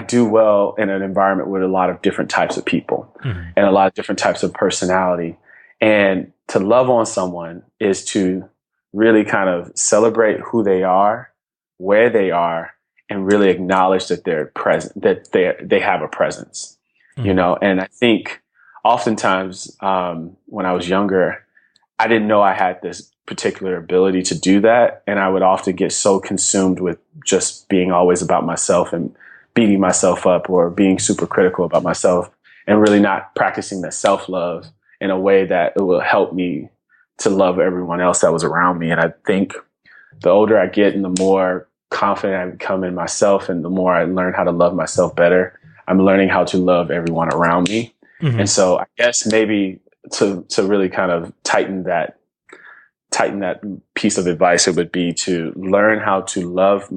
do well in an environment with a lot of different types of people and a lot of different types of personality. And to love on someone is to really kind of celebrate who they are, where they are, and really acknowledge that they're present, that they have a presence, And I think oftentimes when I was younger, I didn't know I had this particular ability to do that. And I would often get so consumed with just being always about myself and beating myself up or being super critical about myself and really not practicing that self-love in a way that it will help me to love everyone else that was around me. And I think the older I get and the more confident I become in myself and the more I learn how to love myself better, I'm learning how to love everyone around me. And so I guess maybe to really kind of tighten that tighten that piece of advice, it would be to learn how to love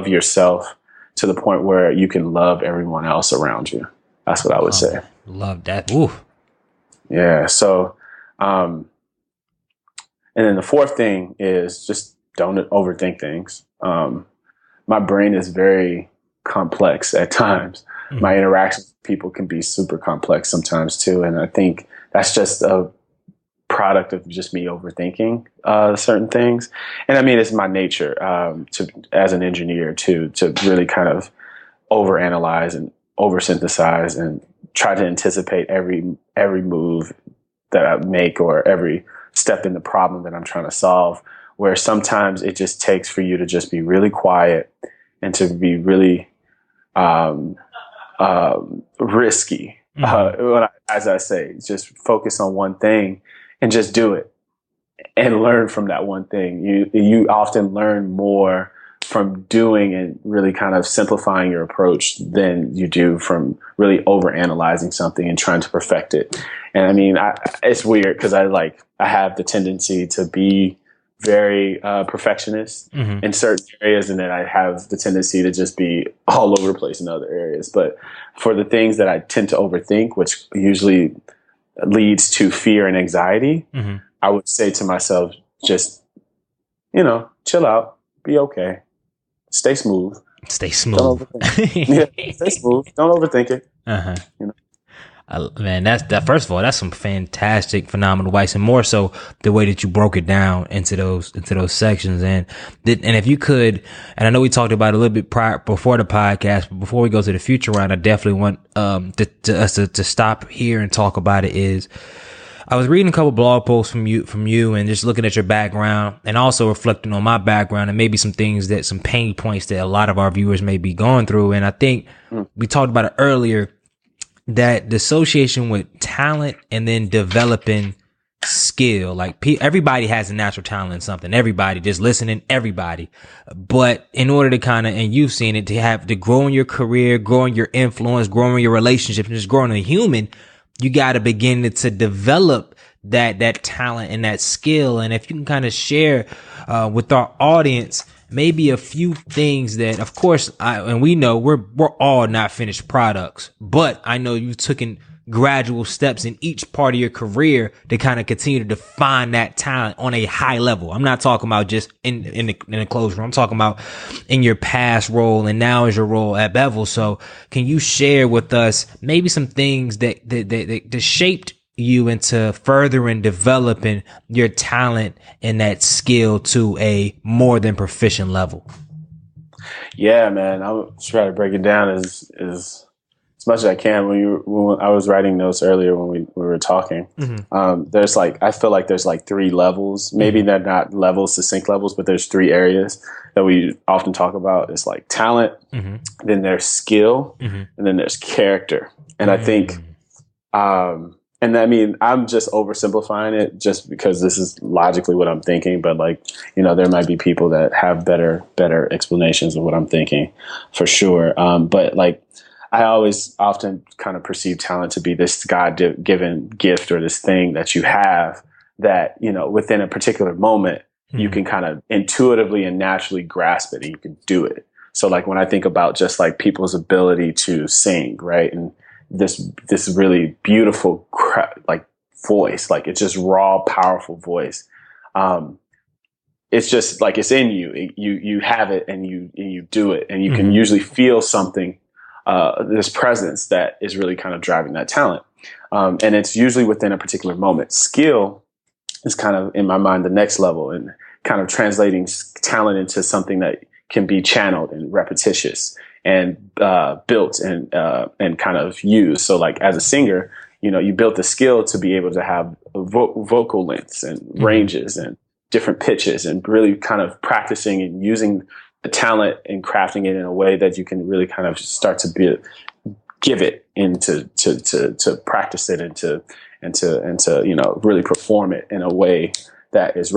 yourself to the point where you can love everyone else around you. That's what I would say. Love that. Ooh. Yeah. So, and then the fourth thing is just don't overthink things. My brain is very complex at times. Mm-hmm. My interactions with people can be super complex sometimes too. And I think that's just a product of just me overthinking certain things. And I mean, it's my nature as an engineer to really kind of overanalyze and oversynthesize and try to anticipate every move that I make or every step in the problem that I'm trying to solve, where sometimes it just takes for you to just be really quiet and to be really risky. Mm-hmm. As I say, just focus on one thing and just do it and learn from that one thing. You often learn more from doing and really kind of simplifying your approach than you do from really overanalyzing something and trying to perfect it. And I mean, it's weird because I have the tendency to be very perfectionist mm-hmm. in certain areas, and then I have the tendency to just be all over the place in other areas. But for the things that I tend to overthink, which usually leads to fear and anxiety, mm-hmm. I would say to myself, just, chill out, be okay, stay smooth. Stay smooth. Don't overthink it. Stay smooth. Don't overthink it. Uh-huh. Man, that first of all, that's some fantastic, phenomenal advice, and more so the way that you broke it down into those sections. And if you could, and I know we talked about it a little bit before the podcast, but before we go to the future round, I definitely want us to stop here and talk about it. Is I was reading a couple blog posts from you, and just looking at your background, and also reflecting on my background, and maybe some pain points that a lot of our viewers may be going through. And I think we talked about it earlier, that the association with talent and then developing skill, like everybody has a natural talent in something, everybody just listening, everybody. But in order to and you've seen it, to grow in your career, growing your influence, growing your relationship, and just growing a human, you got to begin to develop that talent and that skill. And if you can kind of share with our audience maybe a few things that, of course, and we know we're all not finished products, but I know you've taken gradual steps in each part of your career to kind of continue to define that talent on a high level. I'm not talking about just in the closed room. I'm talking about in your past role and now as your role at Bevel. So can you share with us maybe some things that shaped you into furthering developing your talent and that skill to a more than proficient level? Yeah, man, I'll try to break it down as much as I can. When I was writing notes earlier when we were talking, mm-hmm. I feel like there's like 3 levels. Maybe they're not levels, succinct levels, but there's 3 areas that we often talk about. It's like talent, mm-hmm. then there's skill, mm-hmm. and then there's character. And I think, and I mean, I'm just oversimplifying it just because this is logically what I'm thinking. But there might be people that have better explanations of what I'm thinking for sure. But I always often kind of perceive talent to be this God-given gift or this thing that you have that, within a particular moment, mm-hmm. you can kind of intuitively and naturally grasp it and you can do it. So when I think about just people's ability to sing, right? And this really beautiful voice, it's just raw, powerful voice. It's just it's in you. You have it and you do it, and you mm-hmm. can usually feel something, this presence that is really kind of driving that talent. And it's usually within a particular moment. Skill is kind of, in my mind, the next level, and kind of translating talent into something that can be channeled and repetitious and built and kind of used. So as a singer, you built the skill to be able to have vocal lengths and mm-hmm. ranges and different pitches, and really kind of practicing and using the talent and crafting it in a way that you can really kind of start to give it into to practice it and to really perform it in a way that is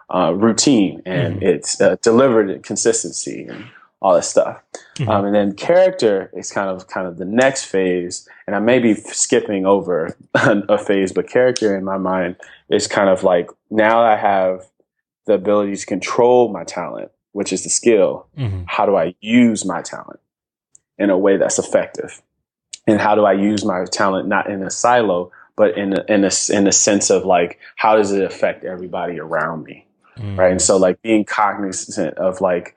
routine, and mm-hmm. it's delivered in consistency and all that stuff. Mm-hmm. And then character is kind of the next phase, and I may be skipping over a phase, but character in my mind it's kind of like now I have the ability to control my talent, which is the skill. How do I use my talent in a way that's effective? And how do I use my talent not in a silo, but in a sense of like, how does it affect everybody around me? Right. And so like being cognizant of like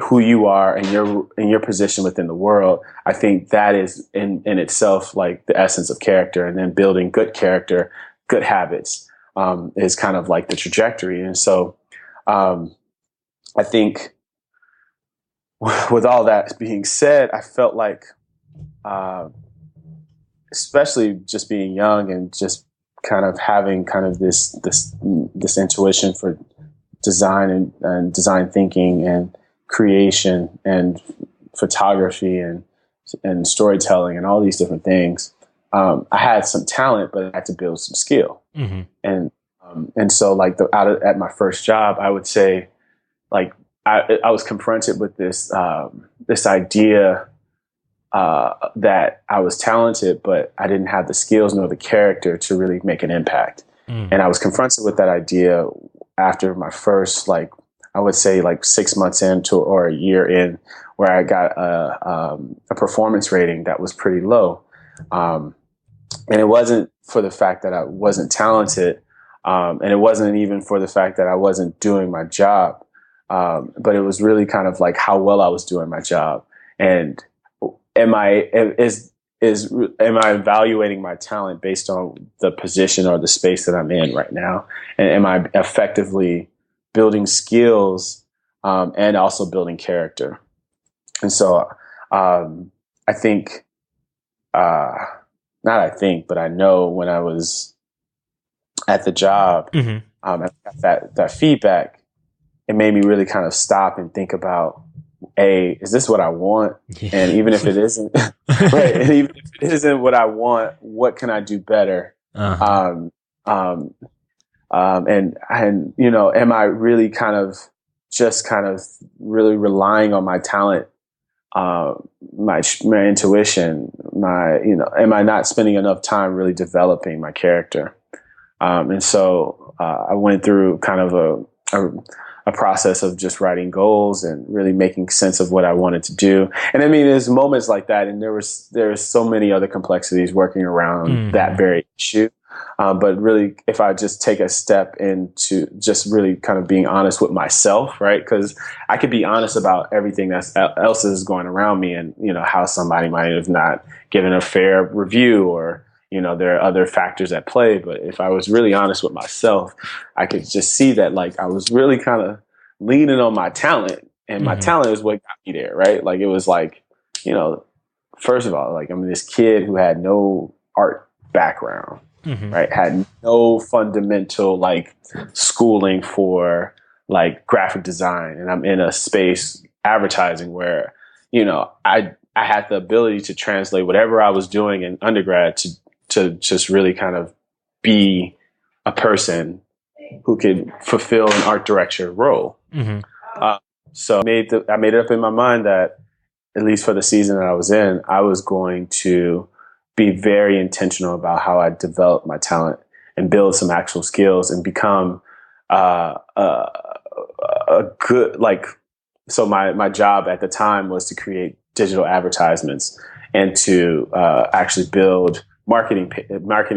who you are and your position within the world, I think that is in itself like the essence of character. And then building good character, good habits is kind of like the trajectory. And so I think with all that being said, I felt like, especially just being young and just kind of having kind of this intuition for design and design thinking and creation and photography and storytelling and all these different things. I had some talent, but I had to build some skill. And so like at my first job, I would say like I was confronted with this idea that I was talented, but I didn't have the skills nor the character to really make an impact. And I was confronted with that idea after my first, like, I would say like 6 months into or a year in, where I got a performance rating that was pretty low. And it wasn't for the fact that I wasn't talented. And it wasn't even for the fact that I wasn't doing my job. But it was really kind of like how well I was doing my job. And am I evaluating my talent based on the position or the space that I'm in right now? And am I effectively building skills and also building character? And so I think, but I know when I was at the job, and that feedback, it made me really kind of stop and think about, is this what I want? Yeah. And even if it isn't, right, and even if it isn't what I want, what can I do better? And you know, am I really kind of really relying on my talent, my intuition, am I not spending enough time really developing my character? And so I went through kind of a process of just writing goals and really making sense of what I wanted to do. And I mean, there's moments like that, and there's so many other complexities working around that very issue. But really, if I just take a step into just really kind of being honest with myself, right? Because I could be honest about everything else is going around me, and you know how somebody might have not given a fair review, or you know there are other factors at play. But if I was really honest with myself, I could just see that like I was really kind of leaning on my talent, and my talent is what got me there, right? Like it was like, you know, first of all, like I'm this kid who had no art background. Right, had no fundamental like schooling for like graphic design, and I'm in a space, advertising, where you know I had the ability to translate whatever I was doing in undergrad to just really kind of be a person who could fulfill an art director role. So I made it up in my mind that at least for the season that I was in, I was going to be very intentional about how I develop my talent and build some actual skills and become a good, like, so my job at the time was to create digital advertisements and to actually build marketing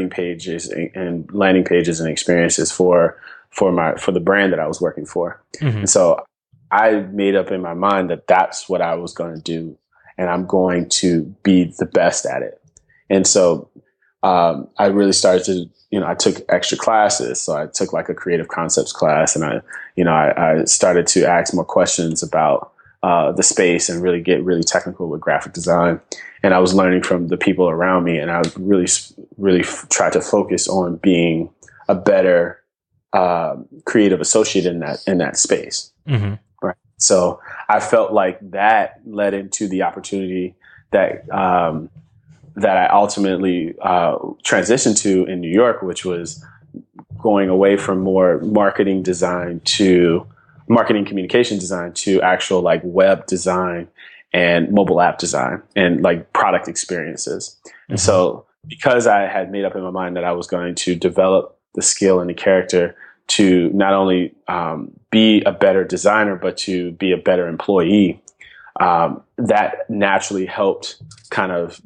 pages and landing pages and experiences for the brand that I was working for. And so I made up in my mind that that's what I was going to do, and I'm going to be the best at it. And so I really started to, I took extra classes. So I took like a creative concepts class, and I started to ask more questions about the space and really get really technical with graphic design. And I was learning from the people around me, and I really tried to focus on being a better creative associate in that space. Right. So I felt like that led into the opportunity that I ultimately transitioned to in New York, which was going away from more marketing communication design to actual like web design and mobile app design and like product experiences. And so because I had made up in my mind that I was going to develop the skill and the character to not only be a better designer, but to be a better employee. That naturally helped kind of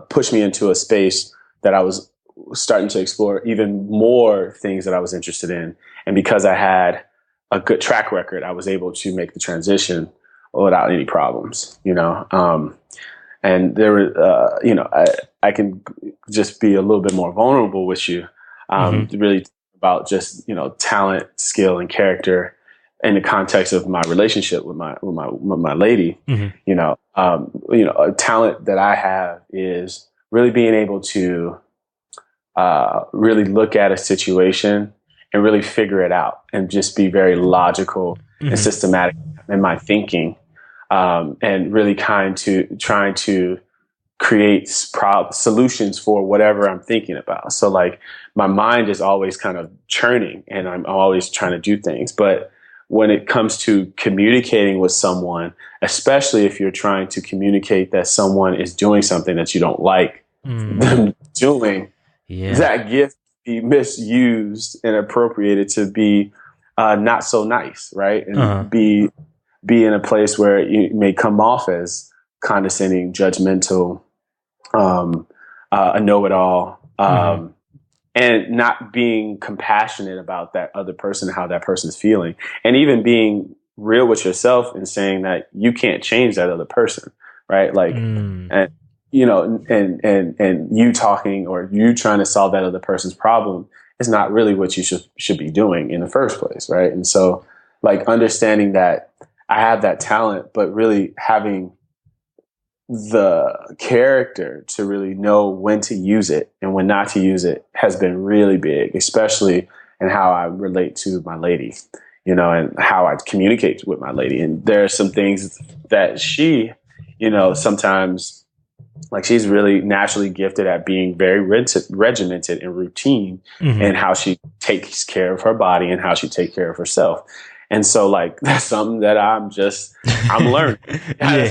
push me into a space that I was starting to explore even more things that I was interested in. And because I had a good track record, I was able to make the transition without any problems, and there were, I can just be a little bit more vulnerable with you, really about just, talent, skill, and character in the context of my relationship with my lady. A talent that I have is really being able to really look at a situation and really figure it out and just be very logical and systematic in my thinking, and really trying to create solutions for whatever I'm thinking about. So like my mind is always kind of churning and I'm always trying to do things. But when it comes to communicating with someone, especially if you're trying to communicate that someone is doing something that you don't like them doing, that gift be misused and appropriated to be not so nice, right? And be in a place where you may come off as condescending, judgmental, a know-it-all, and not being compassionate about that other person, how that person's feeling, and even being real with yourself and saying that you can't change that other person, right? Like, and you talking or you trying to solve that other person's problem is not really what you should be doing in the first place, right? And so, like, understanding that I have that talent, but really having the character to really know when to use it and when not to use it has been really big, especially in how I relate to my lady, and how I communicate with my lady. And there are some things that she, sometimes, like, she's really naturally gifted at being very regimented and routine in how she takes care of her body and how she takes care of herself. And so, like, that's something that I'm learning. I'm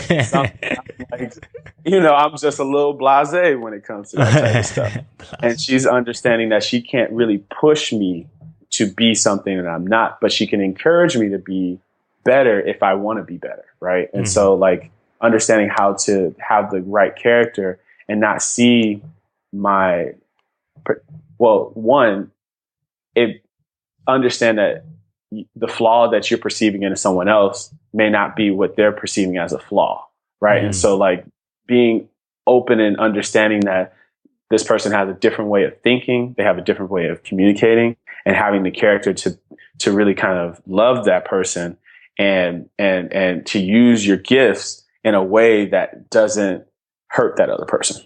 just a little blasé when it comes to that type of stuff. And she's understanding that she can't really push me to be something that I'm not, but she can encourage me to be better if I want to be better, right? And so, like, understanding how to have the right character and not see understand that the flaw that you're perceiving in someone else may not be what they're perceiving as a flaw, right? And so, like, being open and understanding that this person has a different way of thinking, they have a different way of communicating, and having the character to really kind of love that person and to use your gifts in a way that doesn't hurt that other person.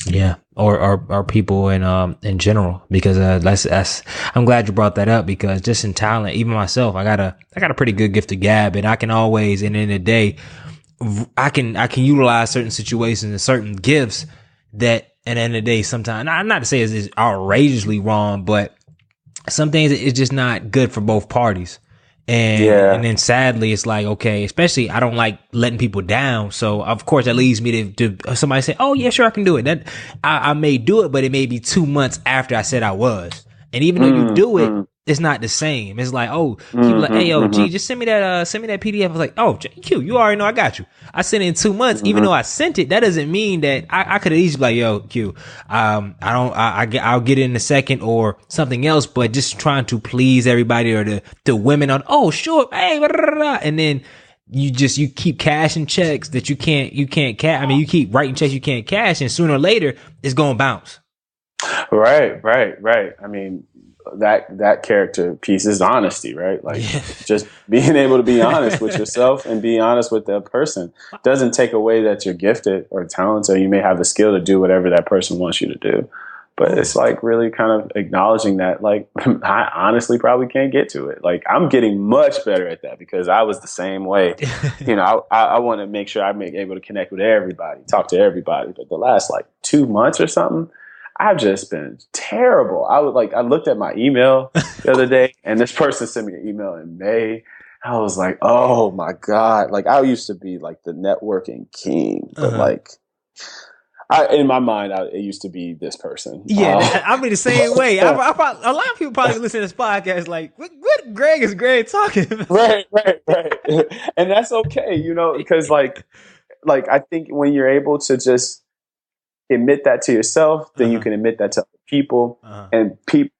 Yeah, or people in general, because that's I'm glad you brought that up, because just in talent, even myself, I got a pretty good gift of gab, and I can always, and in the day, I can utilize certain situations and certain gifts that, at the end of the day, sometimes, not to say it's outrageously wrong, but some things it's just not good for both parties. And then sadly, it's like, okay, especially I don't like letting people down. So of course that leads me to somebody say, oh yeah, sure, I can do it. That I may do it, but it may be 2 months after I said I was. And even though you do it, it's not the same. It's like, oh, keep like, hey, yo, G, just send me that PDF. I was like, oh, Q, you already know I got you. I sent it in 2 months. Even though I sent it, that doesn't mean that I could have easily be like, yo, Q, I'll get it in a second or something else, but just trying to please everybody or the women on, oh, sure, hey, blah, blah, blah. And then you keep cashing checks that you can't cash. I mean, you keep writing checks you can't cash, and sooner or later it's going to bounce. Right. I mean, that character piece is honesty, right? Like, just being able to be honest with yourself and be honest with that person doesn't take away that you're gifted or talented, or you may have the skill to do whatever that person wants you to do. But it's like really kind of acknowledging that, like, I honestly probably can't get to it. Like, I'm getting much better at that because I was the same way. I want to make sure I'm able to connect with everybody, talk to everybody. But the last like 2 months or something, I've just been terrible. I looked at my email the other day, and this person sent me an email in May. I was like, oh my God. Like, I used to be like the networking king, but like, in my mind, it used to be this person. Yeah, I'll be the same way. A lot of people probably listen to this podcast like, what Greg is Greg talking about? Right. And that's okay, because like I think when you're able to just admit that to yourself, then you can admit that to other people, and people,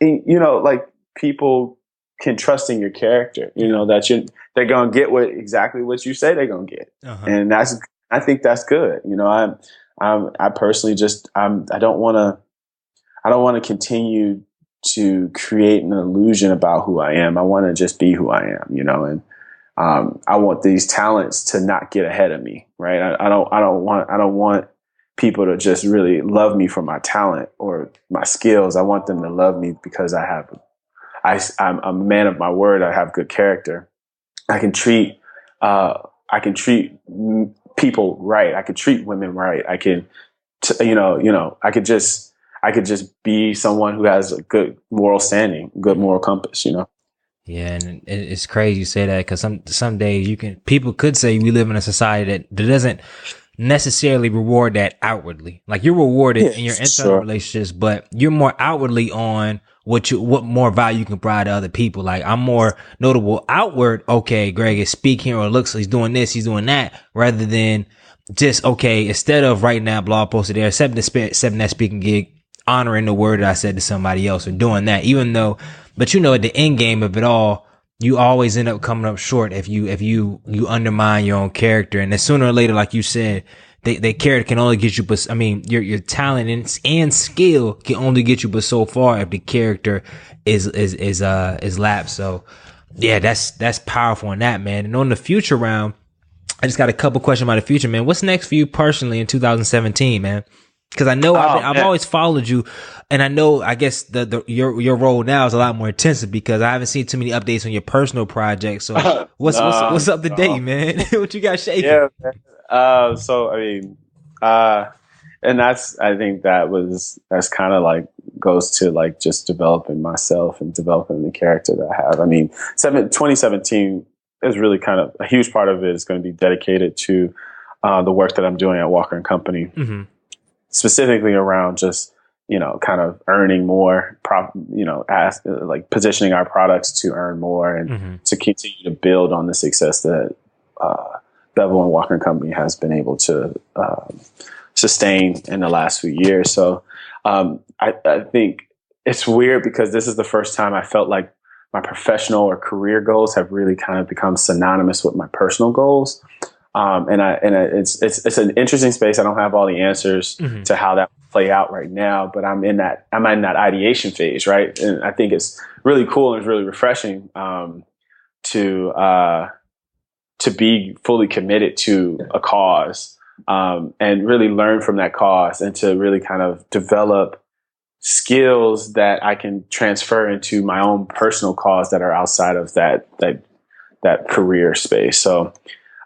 like people can trust in your character. That they're gonna get exactly what you say they're gonna get, and I think that's good. I personally I don't want to continue to create an illusion about who I am. I want to just be who I am, and I want these talents to not get ahead of me, right? I don't want people to just really love me for my talent or my skills. I want them to love me because I'm a man of my word. I have good character. I can treat people right. I could treat women right. I can, I could just be someone who has a good moral standing, good moral compass, Yeah, and it's crazy you say that, because some days people could say we live in a society that doesn't necessarily reward that outwardly. Like, you're rewarded in your internal relationships, but you're more outwardly on what more value you can provide to other people. Like, I'm more notable outward. Okay, Greg is speaking, or looks like he's doing this, he's doing that, rather than just, okay, instead of writing that blog posted there, accepting that speaking gig, honoring the word that I said to somebody else, or doing that, even though, but at the end game of it all, you always end up coming up short if you undermine your own character. And then sooner or later, like you said, they character can only get you, but I mean, your talent and skill can only get you but so far if the character is lapsed. So yeah, that's powerful in that, man. And on the future round, I just got a couple questions about the future, man. What's next for you personally in 2017, man? Because I know I've always followed you, and I guess your role now is a lot more intensive because I haven't seen too many updates on your personal projects. So what's up to date, man? What you got shaking? Yeah, man. So I mean, and I think that's kind of like goes to like just developing myself and developing the character that I have. I mean, 2017 is really kind of a huge part of it is going to be dedicated to the work that I'm doing at Walker & Company. Mm-hmm. Specifically around just, kind of earning more, like positioning our products to earn more and to continue to build on the success that Bevel and Walker & Company has been able to sustain in the last few years. So I think it's weird because this is the first time I felt like my professional or career goals have really kind of become synonymous with my personal goals. It's an interesting space. I don't have all the answers to how that will play out right now, but I'm in that ideation phase, right? And I think it's really cool and it's really refreshing to be fully committed to a cause and really learn from that cause and to really kind of develop skills that I can transfer into my own personal cause that are outside of that career space. So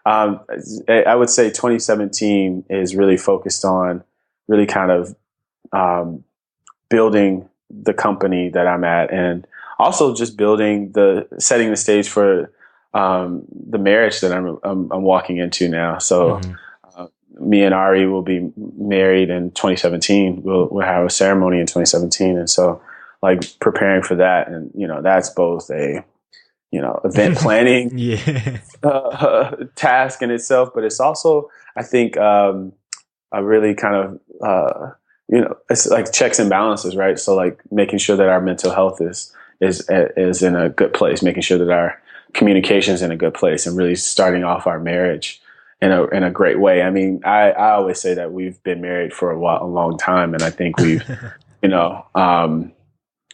I would say 2017 is really focused on really kind of building the company that I'm at, and also just setting the stage for the marriage that I'm walking into now. So me and Ari will be married in 2017. We'll have a ceremony in 2017, and so like preparing for that, and that's both a event planning task in itself, but it's also, I think, a really kind of, it's like checks and balances, right? So like making sure that our mental health is in a good place, making sure that our communication is in a good place, and really starting off our marriage in a great way. I mean, I always say that we've been married for a long time, and I think we've,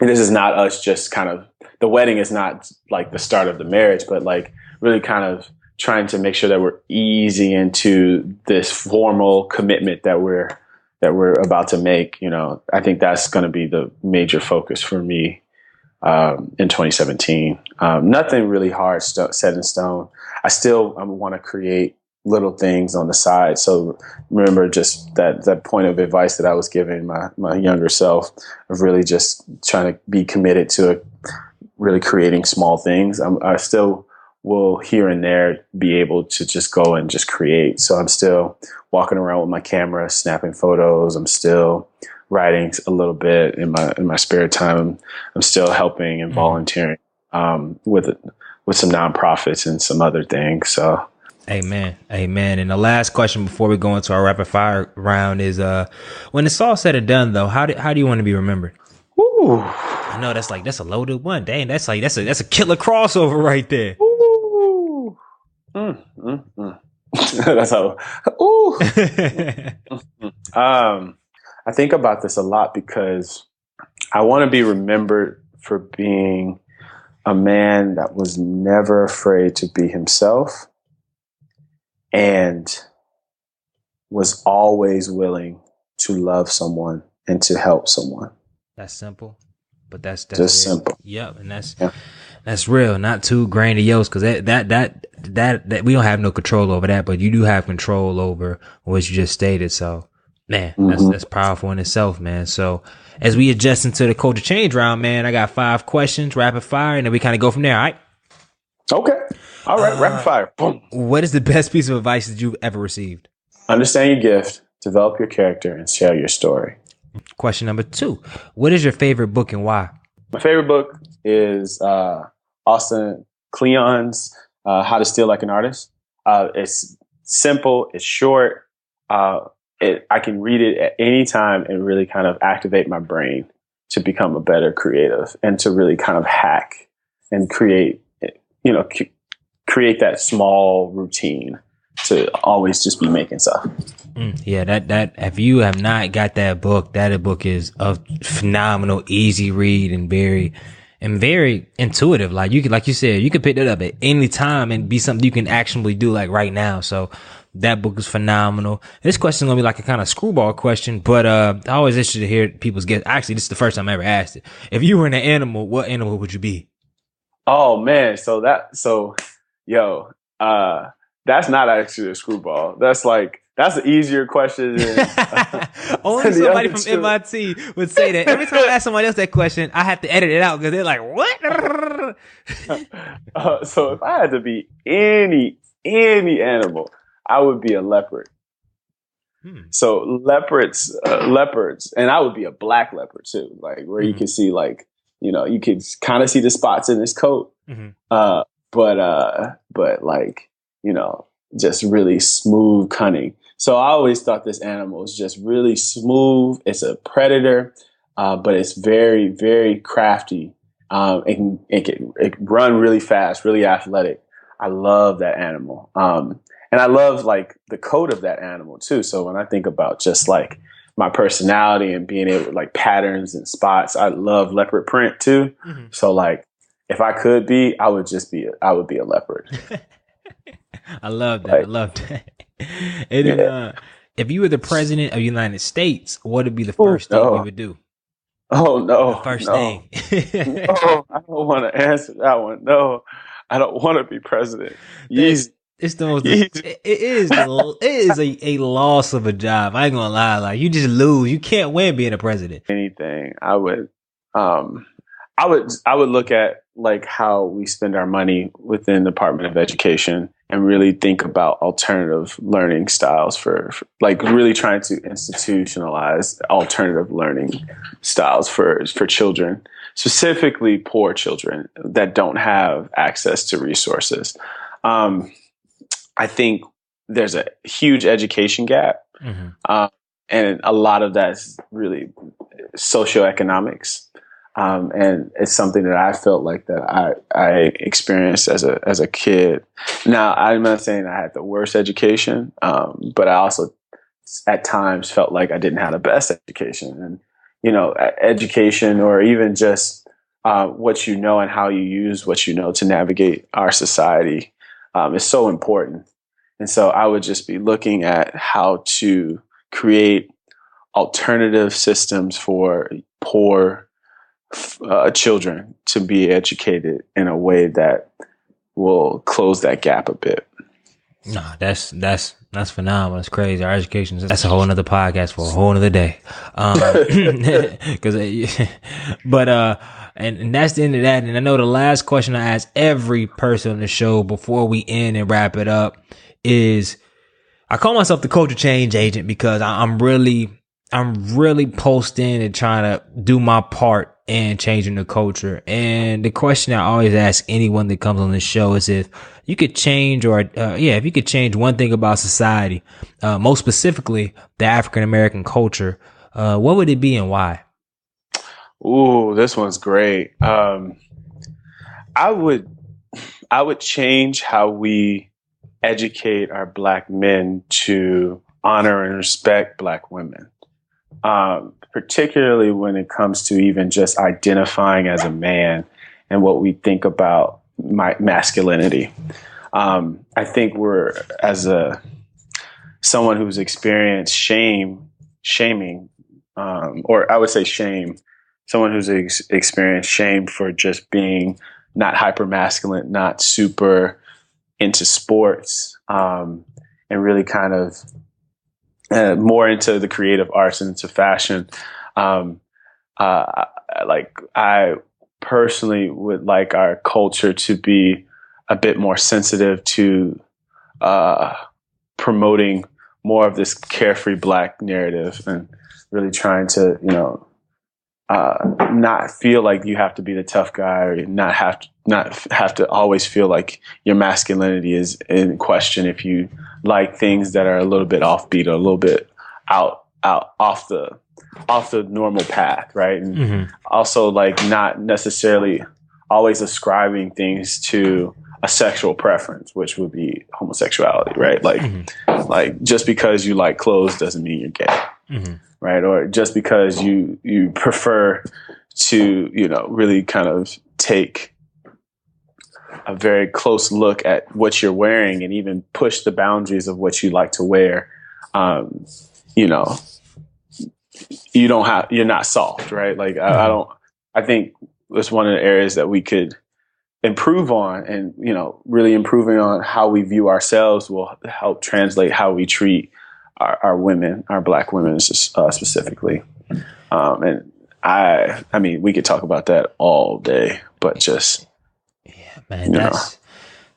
this is not us just kind of, the wedding is not like the start of the marriage, but like really kind of trying to make sure that we're easy into this formal commitment that we're about to make. I think that's going to be the major focus for me in 2017. Nothing really hard set in stone. I still want to create little things on the side. So remember just that point of advice that I was giving my younger self of really just trying to be committed to really creating small things. I still will here and there be able to just go and just create. So I'm still walking around with my camera, snapping photos. I'm still writing a little bit in my spare time. I'm still helping and volunteering with some nonprofits and some other things. So, amen. And the last question before we go into our rapid fire round is, when it's all said and done, though, how do you want to be remembered? Ooh. I know that's a loaded one. Dang, that's a killer crossover right there. Ooh. That's how. Ooh. I think about this a lot because I want to be remembered for being a man that was never afraid to be himself and was always willing to love someone and to help someone. That's simple, but that's just simple. Yep, and that's real, not too grandiose, because that we don't have no control over that, but you do have control over what you just stated. So, man, that's powerful in itself, man. So, as we adjust into the culture change round, man, I got 5 questions, rapid fire, and then we kind of go from there. All right. Okay. All right. Rapid fire. Boom. What is the best piece of advice that you've ever received? Understand your gift, develop your character, and share your story. Question number 2. What is your favorite book and why? My favorite book is Austin Kleon's How to Steal Like an Artist. It's simple. It's short. I can read it at any time and really kind of activate my brain to become a better creative and to really kind of hack and create that small routine to always just be making stuff. Yeah, that if you have not got that book is a phenomenal, easy read and very intuitive. Like you said, you can pick that up at any time and be something you can actually do like right now. So that book is phenomenal. This question is gonna be like a kind of screwball question, but I always interested to hear people's guess. Actually, this is the first time I ever asked it. If you were an animal, what animal would you be? Oh man, that's not actually a screwball. That's an easier question than only somebody from MIT would say that. Every time I ask somebody else that question, I have to edit it out because they're like, "What?" So if I had to be any animal, I would be a leopard. So leopards, and I would be a black leopard too, like where you can see you could kind of see the spots in his coat, but just really smooth, cunning. So I always thought this animal is just really smooth. It's a predator, but it's very, very crafty. It can run really fast, really athletic. I love that animal. And I love the coat of that animal too. So when I think about just my personality and being able patterns and spots, I love leopard print too. So if I could be, I would be a leopard. I love that. I love that. And if you were the president of the United States, what would be the first thing you would do? Oh no! The first thing. No, I don't want to answer that one. No, I don't want to be president. It's the most. It is a loss of a job. I ain't gonna lie. You just lose. You can't win being a president. Anything. I would look at how we spend our money within the Department of Education and really think about alternative learning styles for really trying to institutionalize alternative learning styles for children, specifically poor children that don't have access to resources. I think there's a huge education gap, and a lot of that's really socioeconomics. And it's something that I felt that I experienced as a kid. Now, I'm not saying I had the worst education, but I also at times felt like I didn't have the best education. And, education, or even just what you know and how you use what you know to navigate our society is so important. And so I would just be looking at how to create alternative systems for poor children to be educated in a way that will close that gap a bit. Nah, that's phenomenal. That's crazy. Our education, that's a whole nother podcast for a whole nother day. And that's the end of that. And I know the last question I ask every person on the show before we end and wrap it up is, I call myself the culture change agent because I'm really posting and trying to do my part in changing the culture. And the question I always ask anyone that comes on the show is if you could change if you could change one thing about society, most specifically the African American culture, what would it be and why? Ooh, this one's great. I would change how we educate our Black men to honor and respect Black women, particularly when it comes to even just identifying as a man and what we think about masculinity. I think someone who's experienced shaming, or I would say shame, someone who's experienced shame for just being not hyper masculine, not super into sports, and really kind of more into the creative arts and into fashion. I personally would like our culture to be a bit more sensitive to promoting more of this carefree Black narrative and really trying to, not feel like you have to be the tough guy or not have to always feel like your masculinity is in question if you like things that are a little bit offbeat or a little bit out off the normal path, right? And also like not necessarily always ascribing things to a sexual preference, which would be homosexuality, right? Like just because you like clothes doesn't mean you're gay. Right. Or just because you prefer to, really kind of take a very close look at what you're wearing and even push the boundaries of what you like to wear. You're not soft, right? Like I think it's one of the areas that we could improve on, and, really improving on how we view ourselves will help translate how we treat our women, our Black women specifically. And I mean, we could talk about that all day, but just, yeah, man,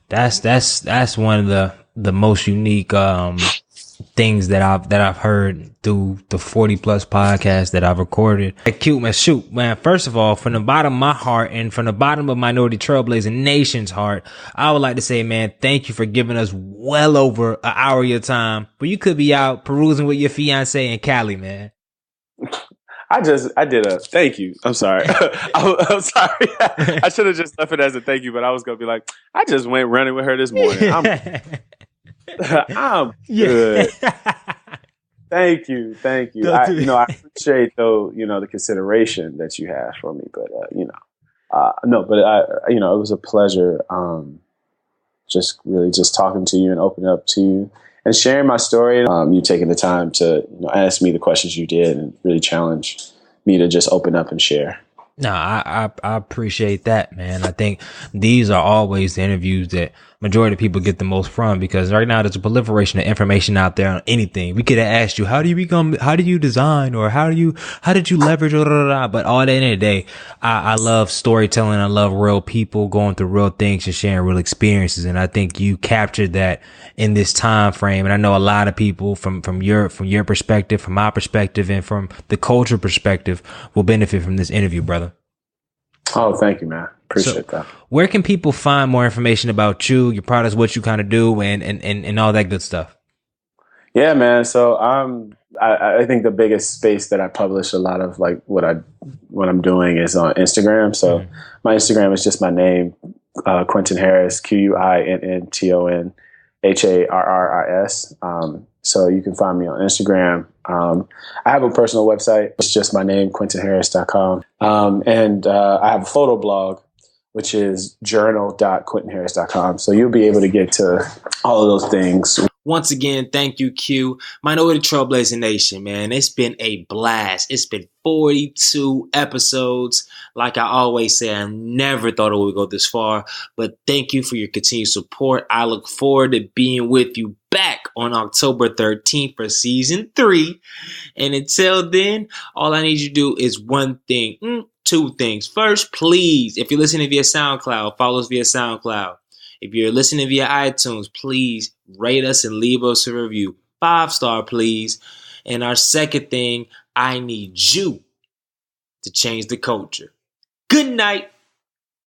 that's one of the most unique, things that I've heard through the 40 plus podcasts that I've recorded. Hey, cute man, shoot, man. First of all, from the bottom of my heart and from the bottom of Minority Trailblazing Nation's heart, I would like to say, man, thank you for giving us well over an hour of your time. But you could be out perusing with your fiance in Cali, man. I did a thank you. I'm sorry. I'm sorry. I should have just left it as a thank you, but I was going to be like, I just went running with her this morning. I'm good. Thank you. I appreciate the consideration that you have for me, but it was a pleasure, just talking to you and opening up to you and sharing my story. You taking the time to ask me the questions you did and really challenge me to just open up and share. No, I appreciate that, man. I think these are always the interviews that majority of people get the most from, because right now there's a proliferation of information out there on anything. We could have asked you, how do you design, or how did you leverage, but all at the end of the day, I love storytelling. I love real people going through real things and sharing real experiences. And I think you captured that in this time frame. And I know a lot of people from your perspective, from my perspective, and from the culture perspective will benefit from this interview, brother. Oh, thank you, man. Appreciate that. Where can people find more information about you, your products, what you kind of do, and all that good stuff? Yeah, man. So I think the biggest space that I publish a lot of like what I'm doing is on Instagram. So my Instagram is just my name, Quinnton Harris, QUINNTON HARRIS. So you can find me on Instagram. I have a personal website. It's just my name, QuinntonHarris.com. And I have a photo blog, which is journal.QuinntonHarris.com. So you'll be able to get to all of those things. Once again, thank you, Q. Minority Trailblazing Nation, man. It's been a blast. It's been 42 episodes. Like I always say, I never thought it would go this far. But thank you for your continued support. I look forward to being with you back on October 13th for season 3. And until then, all I need you to do is one thing. two things. First, please, if you're listening via SoundCloud, follow us via SoundCloud. If you're listening via iTunes, please rate us and leave us a review. 5-star, please. And our second thing, I need you to change the culture. Good night.